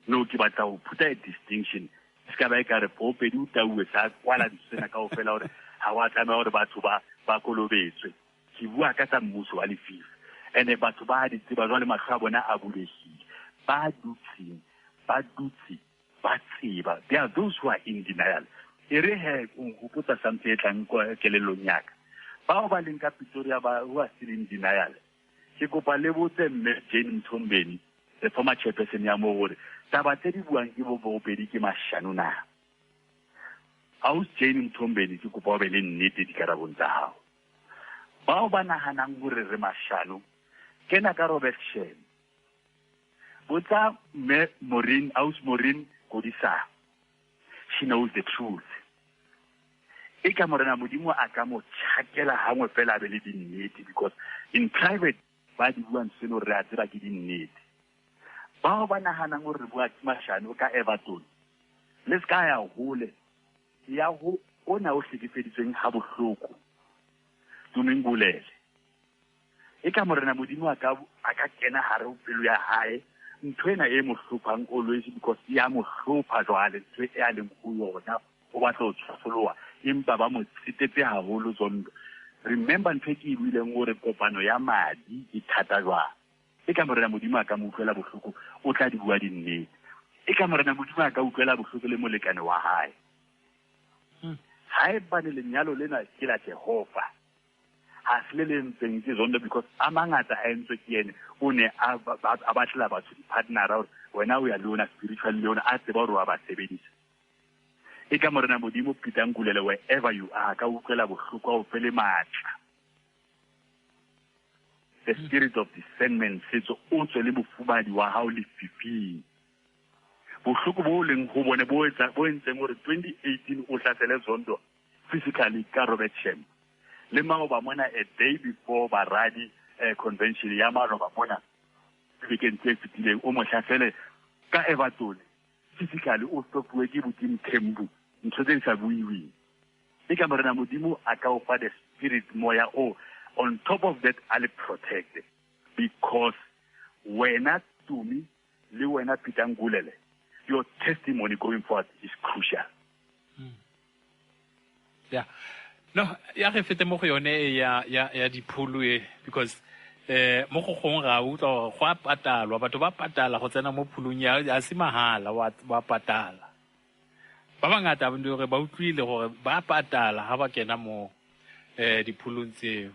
no ke batla ho put a distinction ska ba ka re popedi o tauwe sa kwala tsena ka ofela hore ha wa tsamaya hore batho ba kolobetswe ke bua ka tsa mmuso wa lefifi ene batho ba di tseba jwale mahlo a bona a bulegile ba dutse ba tseba there are those who are in denial ere he o putsa something e tlang ko kelelong yaka bao ba leng ka Pretoria ba who are still in denial ke kopa le botse mme Jane Mthombeni the former chairperson ya mo gore taba tse di buang ke bo bobedi ke mashano na aus Jane Mthombeni ke kopa be le nnete di karabong tsa hao bao ba nahanang gore re mashano kena ka Robert Shem botsa me Morin aus Morin Kodisa she knows the truth e ka morena modimo a ka mo tshakela hangwe fela be le di nnete because in private ba di buang seno re a tseba ke di nnete bao ba nahanang gore bua ke mashano ka Everton le ska ya hole ya ho ona o hlekefeditsweng ha bohloko Tumingulele e ka morena modimo a ka kena hare ho pelo ya hae ntwena e mo hlophang always because ya mo hlopha jwale ntwe e a leng go yona o batla o tsholowa impa ba mo tsitetse haholo zondo remember ntwe ke buileng gore kopano ya madi e thata jwa e ka morena modimo a ka mo utlwela bohloko o tla di bua di nnete e ka morena modimo a ka utlwela bohloko le molekane wa hae hae bane lenyalo lena ke la Jehova ha se le ntseng ke zondo because amangata a entswe ke ene o ne a batla batho di partner wena o ya lona spiritual leona a tseba hore wa ba sebedisa e ka morena modimo Peter Ngulele wherever you are ka utlwela bohloko o fele matla the spirit of discernment setso o tswe le bofubadi wa hao le fifing bohloko bo leng ho bone bo entseng hore 2018 o hlasele zondo physically ka Robert Shem le mao ba mona a day before baradi convention ya maro ba mona weekend tse fitileng o mo hlasele ka Everton physically o stopwe ke buting Thembu ntse tse sa buiwi e ka morena modimo a ka o fa the spirit moya o on top of that I'll protect because wena Tumi le wena Peter Ngulele your testimony going forward is crucial yeah no ya re fete mo go yone ya diphulu because mo go gong ga utla go a patalwa batho ba patala go tsena mo phulung ya se mahala wa patala ba bangata ba ndore ba utlwile gore ba patala ha ba kena mo diphulung tseo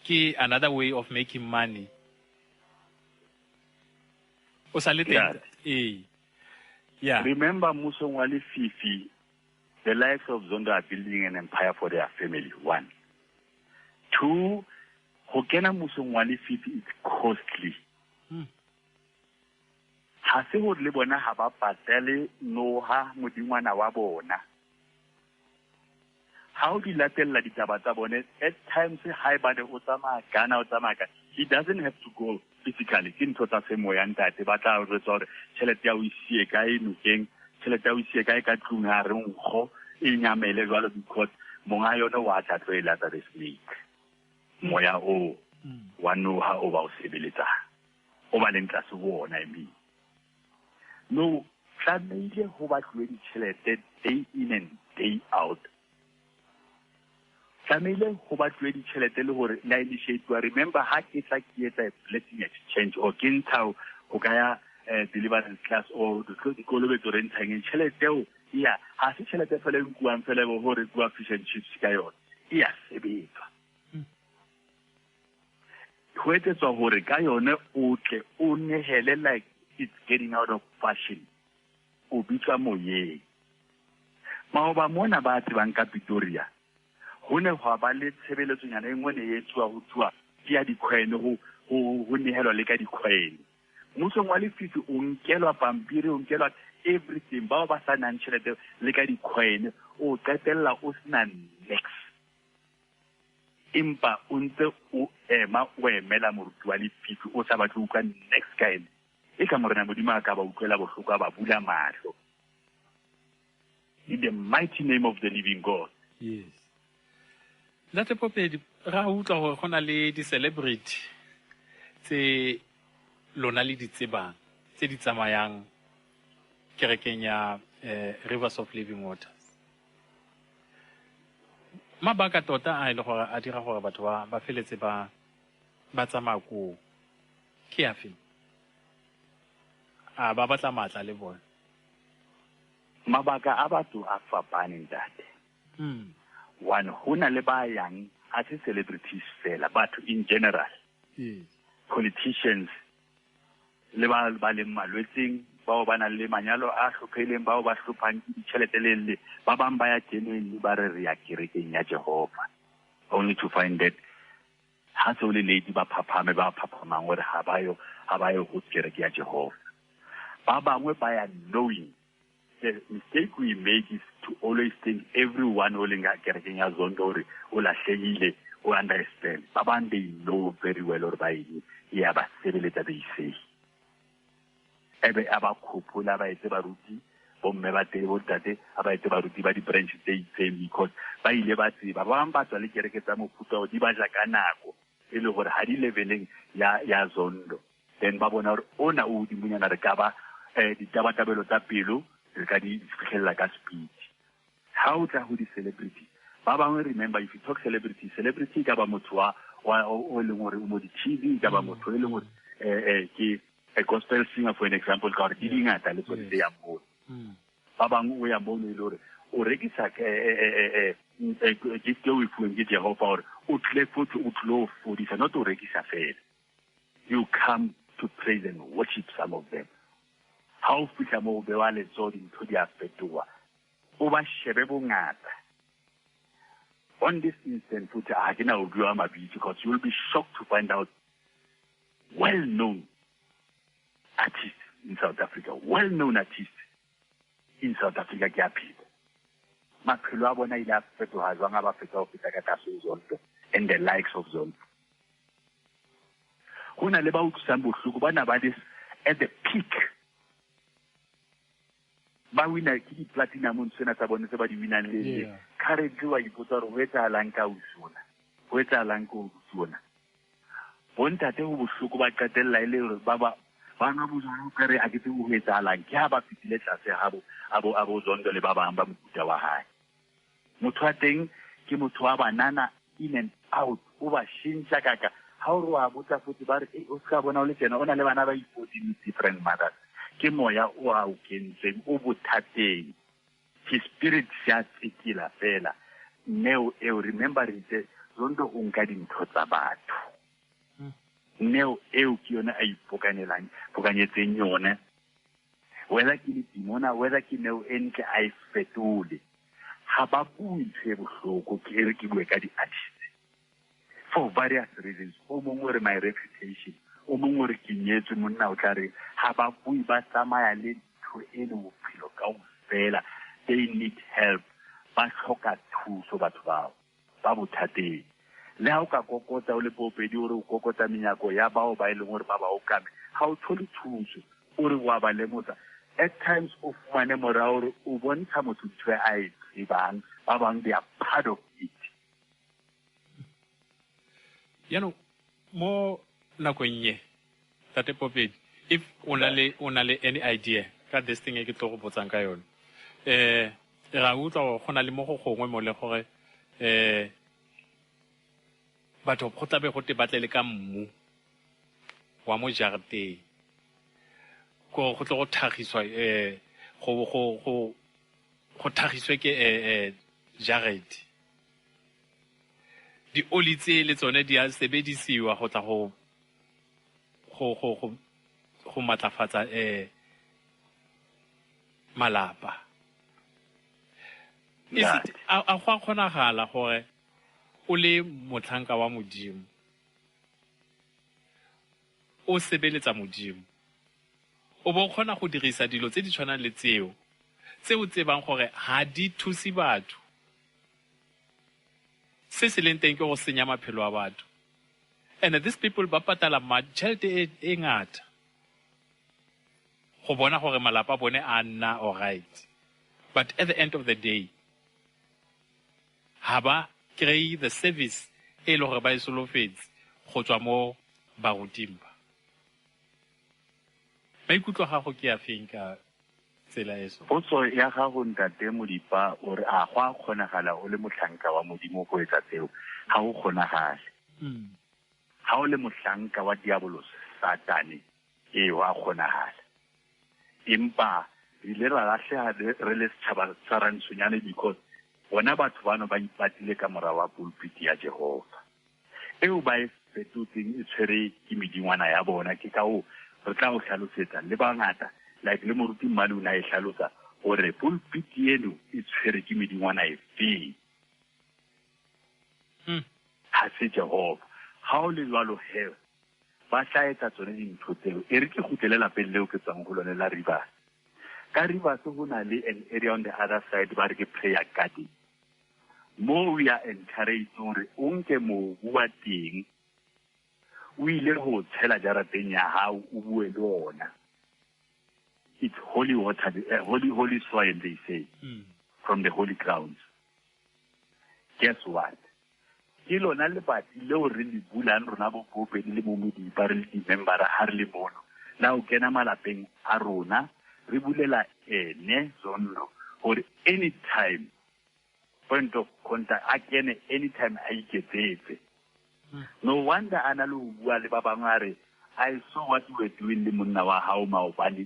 ke another way of making money o sa le teng yeah remember musong wa lefifi the likes of Zondo are building an empire for their family. 1. 2, ho kena musong wa lefifi is costly. Ha se ho le bona ha ba patele noha modingwana wa bona. How di latella ditaba tsa bone at times high bane o tsamaya Ghana o tsamaya he doesn't have to go physically ke ntho tsa semoya ntate ba tla re tsore tšhelete ya o isie kae nokeng tšhelete ya o isie kae ka tlung ha re nkgo e nyamele jwalo because monga yona wa tla tlo e lata the snake moya o wa noha o ba o sebeletsa o ba leng tlase ho ona no tlamehile ho ba tlwe ditšhelete day in and day out tlamehile ho ba tlwe ditšhelete le hore la initiate wa remember ha ke tla ke etsa blessing exchange o ke ntsha ho ka ya deliverance class o dikolobetso re ntshang tšhelete o ya ha se tšhelete fela e nkuang fela bo hore bua fish and chips ka yona ya sebetsa ho etsetswa hore ka yone o tle o nehele like it's getting out of fashion o bitsa moyeng maoba mona ba tsebang ka Pretoria ho ne ho ba le tshebeletso nyana engwe ne etswa ho tswa ke ya dikhwene ho nehelwa le ka dikhwene musong wa lefifi o nkelwa pampiri o nkelwa everything ba ba sa nang tšhelete le ka dikhwene o qetella o sena next empa o ntse o ema o emela moruti wa lefifi o sa batle utlwa next guy e ka morena modimo a ka ba utlwela bohloko a ba bula mahlo in the mighty name of the living God. Yes. Ntate Popedi ra utlwa gore go na le di-celebrity tse lona le di tsebang tse di tsamayang kerekeng ya Rivers of Living Waters. Mabaka tota a ile gore a dira gore batho ba feletse ba tsamaya ko ke afe a ba batla matla le bona. Mabaka a batho a fapaneng ntate. One hona le ba yang a se celebrities fela but in general. Politicians le ba le malwetseng bao ba na le manyalo a hlopheleng bao ba hlophang ditšhelete le ba bang ba ya keneng ba re ya kerekeng ya Jehova, only to find that ha se le lady ba phaphamang gore ha ba yo go kereke ya Jehova. Ba bangwe ba ya knowing the mistake we make is to always think everyone o lenga kerekeng ya Zondo gore o lahlehile o understand. Ba bang they know very well or ba ya ba sebeletsa they say ebe aba khopula ba etse baruti bomme ba tele bo tate aba etse baruti ba di branch tse itseng because ba ile ba tseba ba bang ba tswa le kereke tsa mofuta o di ba ja ka nako e le gore ha di leveleng ya Zondo then ba bona gore ona o di munyana re ka ba ditabatabelo tsa pelo re ka di fitlhella ka speed. How tla ho di celebrity ba bangwe remember if you talk celebrity ka ba motho wa o leng gore o mo di TV ka ba motho e leng gore ke a gospel singer for an example ka re di ngata le tsone ya mo ba bang o ya mo le gore o rekisa gift o ifueng ke Jehova gore o tle futhi o tlo fodisa not o rekisa fela. You come to praise and worship some of them. How fitla mo be wa le tsodi ntho di a fetoa o ba shebe bongata. On this instant futhi a ke na o bua mabitsi because you will be shocked to find out well-known artists in South Africa, well-known artists in South Africa ke a phela. Maphelo a bona ile a fetoha jwang a ba feta ho feta ka tlase Zondo and the likes of Zondo. Hona le ba utlwisang bohloko bana ba this at the peak. Ba wina ke di-platinum tsena tsa bone tse ba di winang le currently wa ipotsa gore ho etsahalang ka usona ho etsahalang ko usona bontate ho bohloko ba qetella ile hore ba nga bozwa ka re a ke ho etsahalang ke ha ba fitile tlase abo Zondo le ba bang ba mofuta wa hae. Motho wa teng ke motho wa banana in and out o ba shintsha kaka ha o re wa botsa futhi ba re o ska bona o le tjena o na le bana ba 14 different mothers ke moya o a o kentseng o bothateng his spirit ya tsikila fela neo remember it Zondo o nka dintho tsa batho neo ke yona a ipokanyetseng yone whether ke le dimona whether ke neo entle a fetole ha ba bue ntho e bohloko ke re ke bue ka di-artists for various reasons. O mongwe re my reputation o mongwe re ke nyetswe monna o tla re ha ba bue ba tsamaya le ntho e le bophelo kaofela they need help ba hloka thuso batho bao ba bothateng le ha o ka kokota o le Popedi o re o kokota menyako ya bao ba ileng gore ba ba o kame ha o thole thuso o re wa ba lemotsa at times o fumane mora gore o bontsha motho ntho a e tsebang ba bang they are part of it. Mo nakong ye Tate Popedi if una le any idea ka this thing e ke tlo go botsang ka yone ra utlwa go gona le mo go gongwe mo le gore batho go tlabe go te batlele ka mmu wa mo jarteng go tlo go thagiswa go thagiswe ke jarete di oli tse le tsone di a sebedisiwa go tla go matlafatsa malapa. A go kgonagala gore o le motlhanka wa modimo o sebeletsa modimo o bo kgona go dirisa dilo tse di tshwanang le tseo tse o tsebang gore ha di thusi batho se se leng teng ke go senya maphelo a batho. And these people ba patala tšhelete e ngata go bona gore malapa a bone a nna all right. But at the end of the day, ha ba kry the service e le gore ba e solofetse go tswa mo baruting ba. Maikutlo a gago ke a feng ka tsela eso? Potso ya gago ntate Modipa o re a go a kgonagala o le motlhanka wa modimo go etsa tseo ga o kgonagale. Ha o le motlhanka wa diabolos satane e wa kgonagala. Empa ile ra latlhega re le setšhaba sa rantshonyane because bona batho bano ba ipatile ka mora wa pulpit ya Jehova. Eo ba e fetotseng e tshwere ke medingwana ya bona ke ka o re tla o hlalosetsa le bangata like le moruti Maluna e hlalosa gore pulpit eno e tshwere ke medingwana e feng. Ha se Jehova. Ha o le jwalo he ba tlaetsa tsone dintho tseo e re ke gotlele lapeng leo ke tswang go lone la Rivers. Ka Rivers go na le an area on the other side ba re ke prayer garden. Mo we are encouraged gore o nke mobu wa teng o ile go tshela jarateng ya hao o bue le ona. It's holy water, holy soil they say, from the holy grounds. Guess what? Ke lona le batsi leo re le bulang rona bo pope le mo Modipa re le di-member ha re le mono. La o kena malapeng a rona re bulela ene Zondo gore anytime point of contact a kene anytime a iketsetse. No wonder ana le bua le ba bangwe a re I saw what you were doing le monna wa hao maobane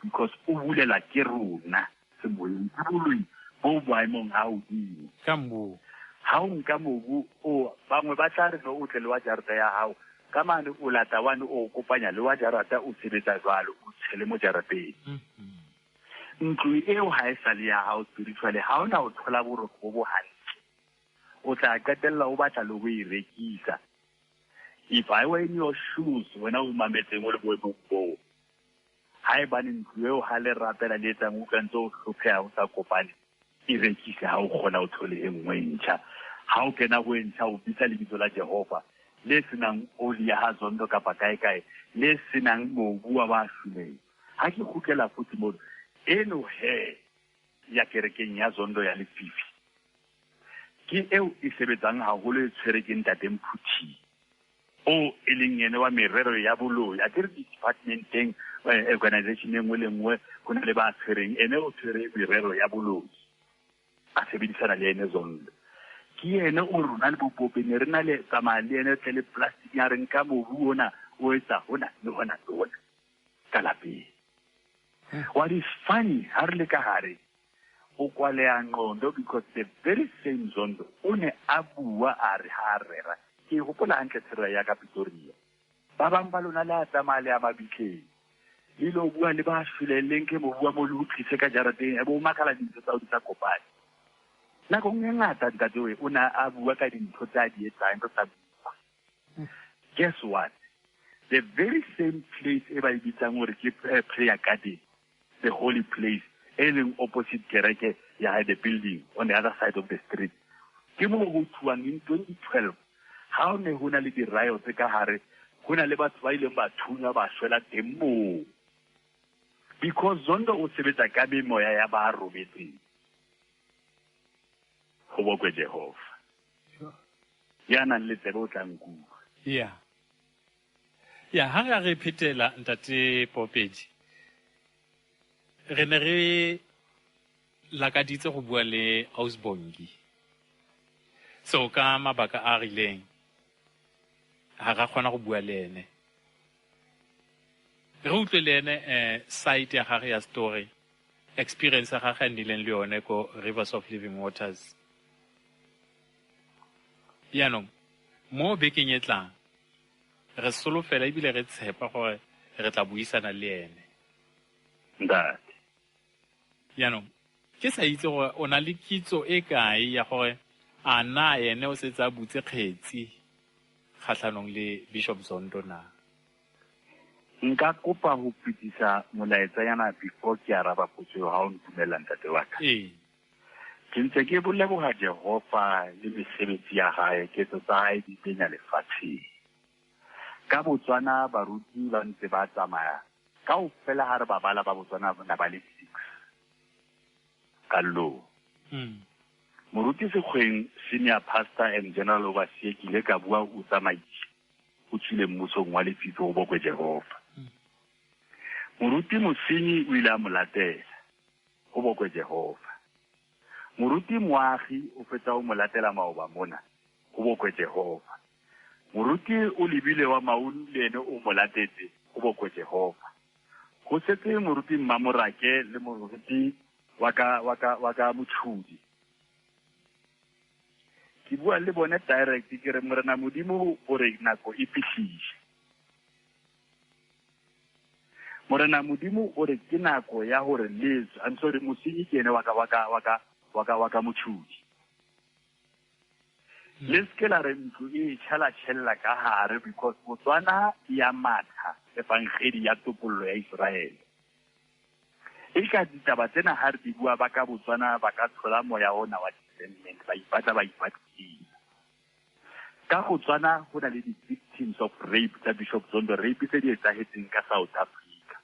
because o bulela ke rona se moeng bo boaemong a o dimo ka mbu. Ha o nka mobu o bangwe ba tla re no o tle le wa jarata ya hao ka mane o lata wane o kopanya le wa jarata o sebetsa jwalo o tshele mo jarateng. Ntlo eo ha e sa le ya hao spiritually ha ona o thola boroko bo hantle o tla qetella o batla le go e rekisa. If I were in your shoes wena o mametseng o le boemong bo ha e bane ntlo eo ha le rapela le etsang o kantse o hlopheha o sa kopane e rekise ha o kgona o thole e nngwe ntšha. Ha o kena go ntšha o bitsa lebitso la Jehova le senang oli ya ha Zondo kapa kae le senang mobu wa ba shuleng. Ha ke khutlela futhi mo eno he ya kerekeng ya Zondo ya Lefifi ke eo e sebetsang haholo e tshwere ke ntate Mphuthi o e leng ene wa merero ya boloi a ke re departmenteng organization engwe le ngwe go na le ba tshwereng ene o tshwere merero ya boloi a sebedisana le ene Zondo. Ke ene o rona le bopope ne re na le tsamaya le ene tle le plastic ya reng ka mobu ona o etsa hona le hona ka lapeng. What is funny ha re le ka hare o kwalea ngqondo because the very same Zondo o ne a bua a re ha rera ke gopola hantle tshera ya ka Pretoria ba bang ba lona la tsamaya le a mabitleng le lo bua le ba shuleleng ke mo bua mo le utlise ka jarateng e bo makala dintse tsa o di tsa kopane. Nako nngwe ngata ntate o na a bua ka dintho tsa di etsang tsa bua. Guess what? The very same place e ba ibitsang gore ke prayer garden, the holy place e leng opposite kereke ya the building on the other side of the street. Ke mo go thuang in 2012 ha o ne ho na le di riots ka hare ho na le batho ba ileng ba thunya ba shwela teng moo because Zondo o sebetsa ka memoya ya ba robetseng. Go bokwe Jehova ya nang le tsebe o tla nkua. Yeah, ha re phethela ntate Popedi re ne re lakaditse go bua le Ausbongi so ka mabaka a rileng ha ra kgona go bua le ene re utlwe le ene site ya gagwe ya story experience ya gagwe nileng le yone ko Rivers of Living Waters. Yaanong mo bekeng e tlang re solofela ebile re tshepa gore re tla buisana le ene. Ntate Yaanong ke sa itse gore o na le kitso e kae ya gore a na ene o setsa butse kgetsi kgatlhanong le Bishop Zondo na? nka kopa ho pitisa molaetsa yana before ke araba potso ha o ntumela ntate wa ka. ke ntse ke boleboga Jehova le mesebetsi ya hae ke tsa hae di penya lefatsheng ka Botswana baruti ba ntse ba tsamaya ka o fela ha re ba bala ba Botswana ba ba le 6 ka lo moruti Sekgweng senior pastor and general overseer ke ile ka bua o tsamaisi o tsile mmusong wa Lefito o bokwe Jehova moruti Mosenyi o ile a molatela o bokwe Jehova moruti Moagi o fetsa o molatela maoba mona o bokwe Jehova moruti o lebile wa Maun le ene o molatetse o bokwe Jehova go setse moruti Mmamorake le moruti waka Motshudi ke bua le bone direct ke re morena Modimo o re nako e fihlile morena Modimo o re ke nako ya hore letso I'm sorry Mosenyi ke ene waka Motshudi le skela re ntlo e tšhala ka hare because Botswana ya matha evangeli ya topollo ya Israel e ka ditaba tsena ha re di bua ba ka Botswana ba ka thola moya ona wa discernment ba ipatla ka Botswana ho na le di victims of rape tsa Bishop Zondo rape tse di etsahetseng ka South Africa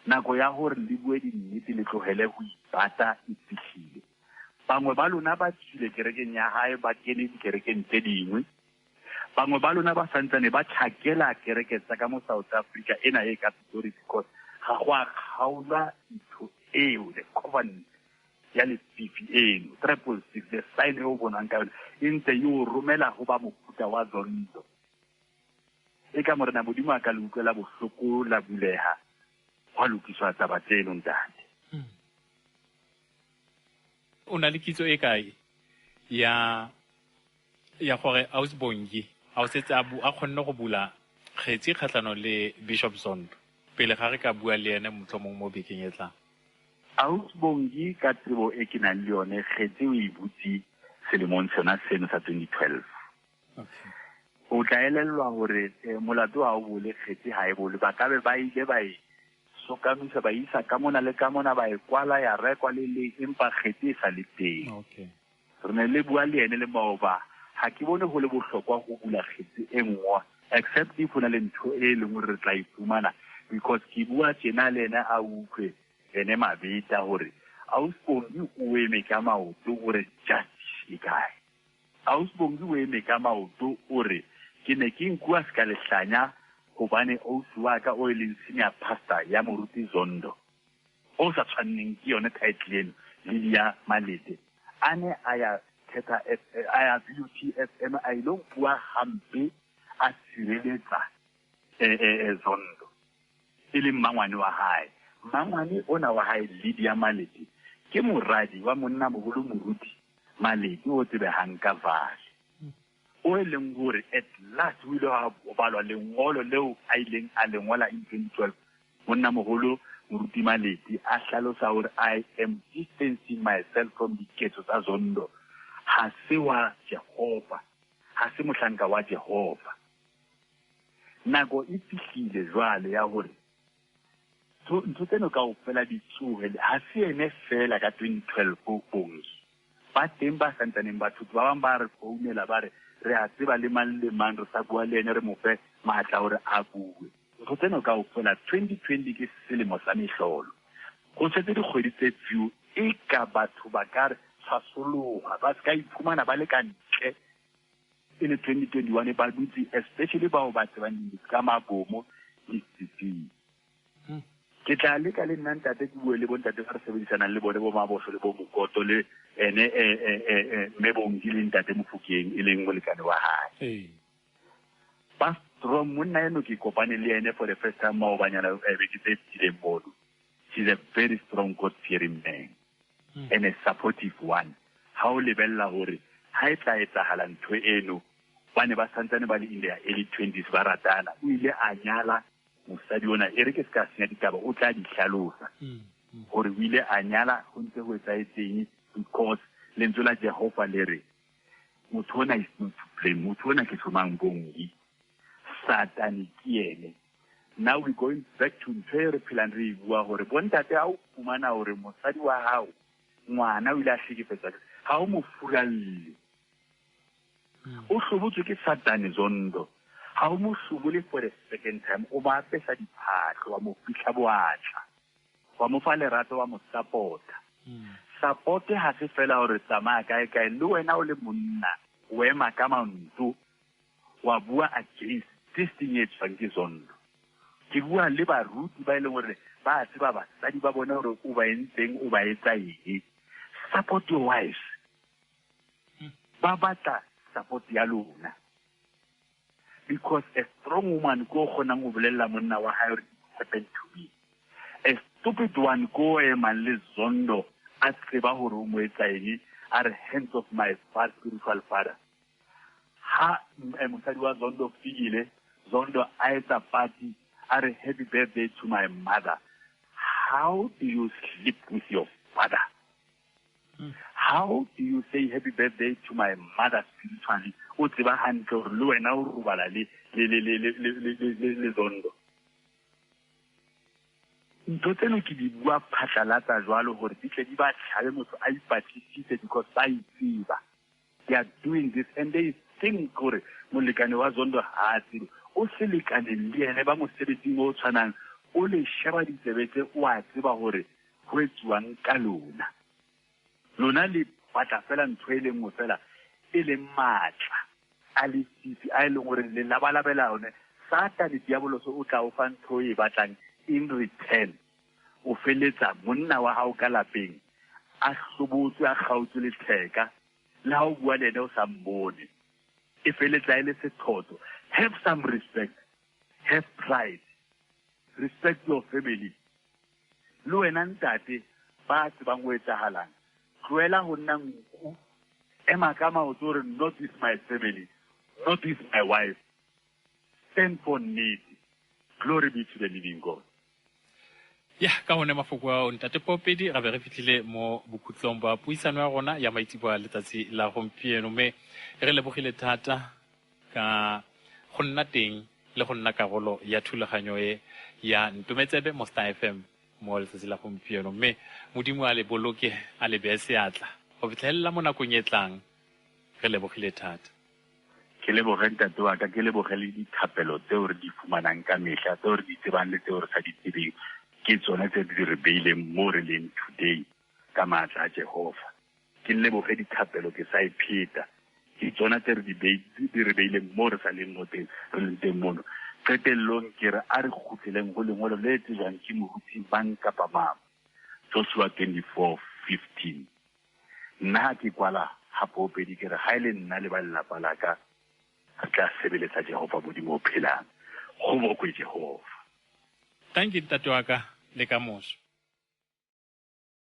nako ya hore le bue di nnete le tlohele ho ipata e fihlile bangwe ba lona ba tsile kerekeng ya hae ba kene dikerekeng tse dingwe bangwe ba lona ba santsane ba tšhakela kereke tsa ka mo South Africa ena e ka story because ga go a kgaola ntho eo the covenant ya lefifi eno 666 the sign eo bonang ka yone e ntse yo romela go ba mofuta wa Zondo e ka morena Modimo a ka le utlwela bohloko la buleha go lokiswa taba tseno ntate o na le kitso e kae ya gore Ausbongi a o setse a kgonne go bula kgetsi kgatlano le Bishop Zondo pele ga re ka bua le ene motlhomong mo bekeng e tlang Ausbongi ka tsebo e ke nang le yone kgetsi o e butsi selemong sona seno sa 2012 okay o tla elellwa hore molato wa o bole kgetsi ha e bole ba ka be ba ile ba e sokamisa ba isa ka mona le ka mona ba e kwala ya rekwa le empa kgetsi e sa le teng okay re ne le bua le ene le maoba ha ke bone go le bohlokwa go bula kgetsi e nngwe except if ona le ntho e leng hore re tla ifumana because ke bua tjena le ena a utlwe ene mabeta hore Ausbongi o eme ka maoto hore justice e kae Ausbongi o eme ka maoto hore ke ne ke nkua ska lehlanya hobane ausi wa ka o leng senior pastor ya moruti Zondo o sa tshwanneng ke yone title eno Lidia Malete ane aya theta aya BUTFM a ilo bua hampe a sireletsa Zondo ile mmangwane wa hae mmangwane ona wa hae Lidia Malete ke moradi wa monna mogolo moruti Malete o tsebe hanka vale o leng gore at last we lo balwa lengolo leo a ileng a lengwala in 2012 monna mogolo moruti Malete a hlalosa hore I am distancing myself from the ketso tsa Zondo ha se wa Jehova ha se mohlanka wa Jehova nako e fihlile jwale ya hore ntho tseno ka o fela di tsohele ha se ene fela ka 2012 bongi ba teng ba santsaneng batho ba bang ba re founela ba re a tseba le mang re sa bua le ene re mo fe maatla hore a bue ntho tseno ka o fela 2020 ke selemo sa mehlolo go setse dikgwedi tse few e ka batho ba ka re tshwasologa ba ska iphumana ba le ka ntle e le 2021 ba dutse especially bao ba tsebang ka mabomo le CP ke tla le ka le nna ntate ke bue le bontate ba re sebedisanang le bone bo maboso le bo mokoto le ene Mebongi le ntate Mofokeng e leng molekane wa hae Pastor monna eno ke kopane le ene for the first time mo banyana be ke tsile mbodo she's a very strong God fearing man and a supportive one ha o lebella hore ha e tla etsahala ntho eno bane ba santsane ba le in their early 20s ba ratana o ile a nyala mosadi ona e re ke ska senya ditaba o tla di hlalosa gore o ile a nyala go ntse go etsaetseng because lentswe la Jehova le re motho ona is not to blame motho ona ke tsomang bongi Satan ke ene now we going back to ntho re phelang re bua gore bontate a o fumana hore mosadi wa hao ngwana o ile a hlekefetsa ga o mo furalle o hlobotswe ke Satane Zondo ga o mo hlobole for the second time o ba apesa diphatlo wa mo fitlha boatla wa mo fa lerato wa mo supporta support ha se fela hore tsamaya kae le wena o le monna o ema ka manto wa bua against this thing e tswang ke Zondo ke bua le baruti ba ile gore ba tseba basadi ba bona gore o ba entseng o ba etsa eng support your wives ba batla support ya lona because a strong woman go khona go bolella monna wa hae happened to me a stupid one go ema le Zondo a tseba gore o mo etsa eng are hands of my spiritual father ha mosadi wa Zondo figile Zondo a etsa party are happy birthday to my mother. How do you sleep with your father? How do you say happy birthday to my mother spiritually? O tseba hantle gore le wena o robala le Zondo. Ntho tseno ke di bua phatlalatsa jwalo gore di tle di ba tlhabe motho a ipatisitse because ba itseba. They are doing this and they think gore molekane wa Zondo ha tsebe o se lekane le ene ba mosebetsing o tshwanang o le sheba ditsebetse o a tseba gore go etswang ka lona le batla fela ntho e leng fela e le matla a le sisi a ile gore le labalabela one Satane diaboloso o tla o fa ntho e batlang in return o feletsa monna wa hao ka lapeng a hlobotswe a gautse le theka le ha o bua le ene o sa mmone e feletsa ile sethoto. Have some respect, have pride, respect your family. Lo wena ntate ba tsebang go etsahalang tloela go nna nku ema ka maoto gore not with my family, not with my wife. Stand for need. Glory be to the living God. Ka hone mafoko a ntate Popedi ga be re fitlhile mo bokhutlong ba puisano ya rona ya maitseboa letsatsi la gompieno mme re lebogile thata ka go nna teng le go nna karolo ya thulaganyo e ya Ntumetsebe mo Star FM mo letsatsi la gompieno mme modimo a le boloke a le bese seatla go fitlhelela mo nakong e tlang re lebogile thata ke leboge ntate wa ka ke leboge le dithapelo tseo re di fumanang ka mehla tseo re di tsebang le tseo re sa di tsebeng ke tsona tse di re beileng mo re leng today ka maatla a Jehova ke leboge dithapelo ke sa ipheta ke tsona tse re di re beileng mo re sa leng mo teng re leng teng mono qetellong ke re a re khutleleng go lengolo le tsejwang ke moruti bang kapa mama Joshua 24:15 nna ke kwala ha Popedi ke re ha ile nna le ba lelapa la ka re tla sebeletsa Jehova modimo o phelang go mo kwe Jehova. Thank you ntate wa ka le ka moso.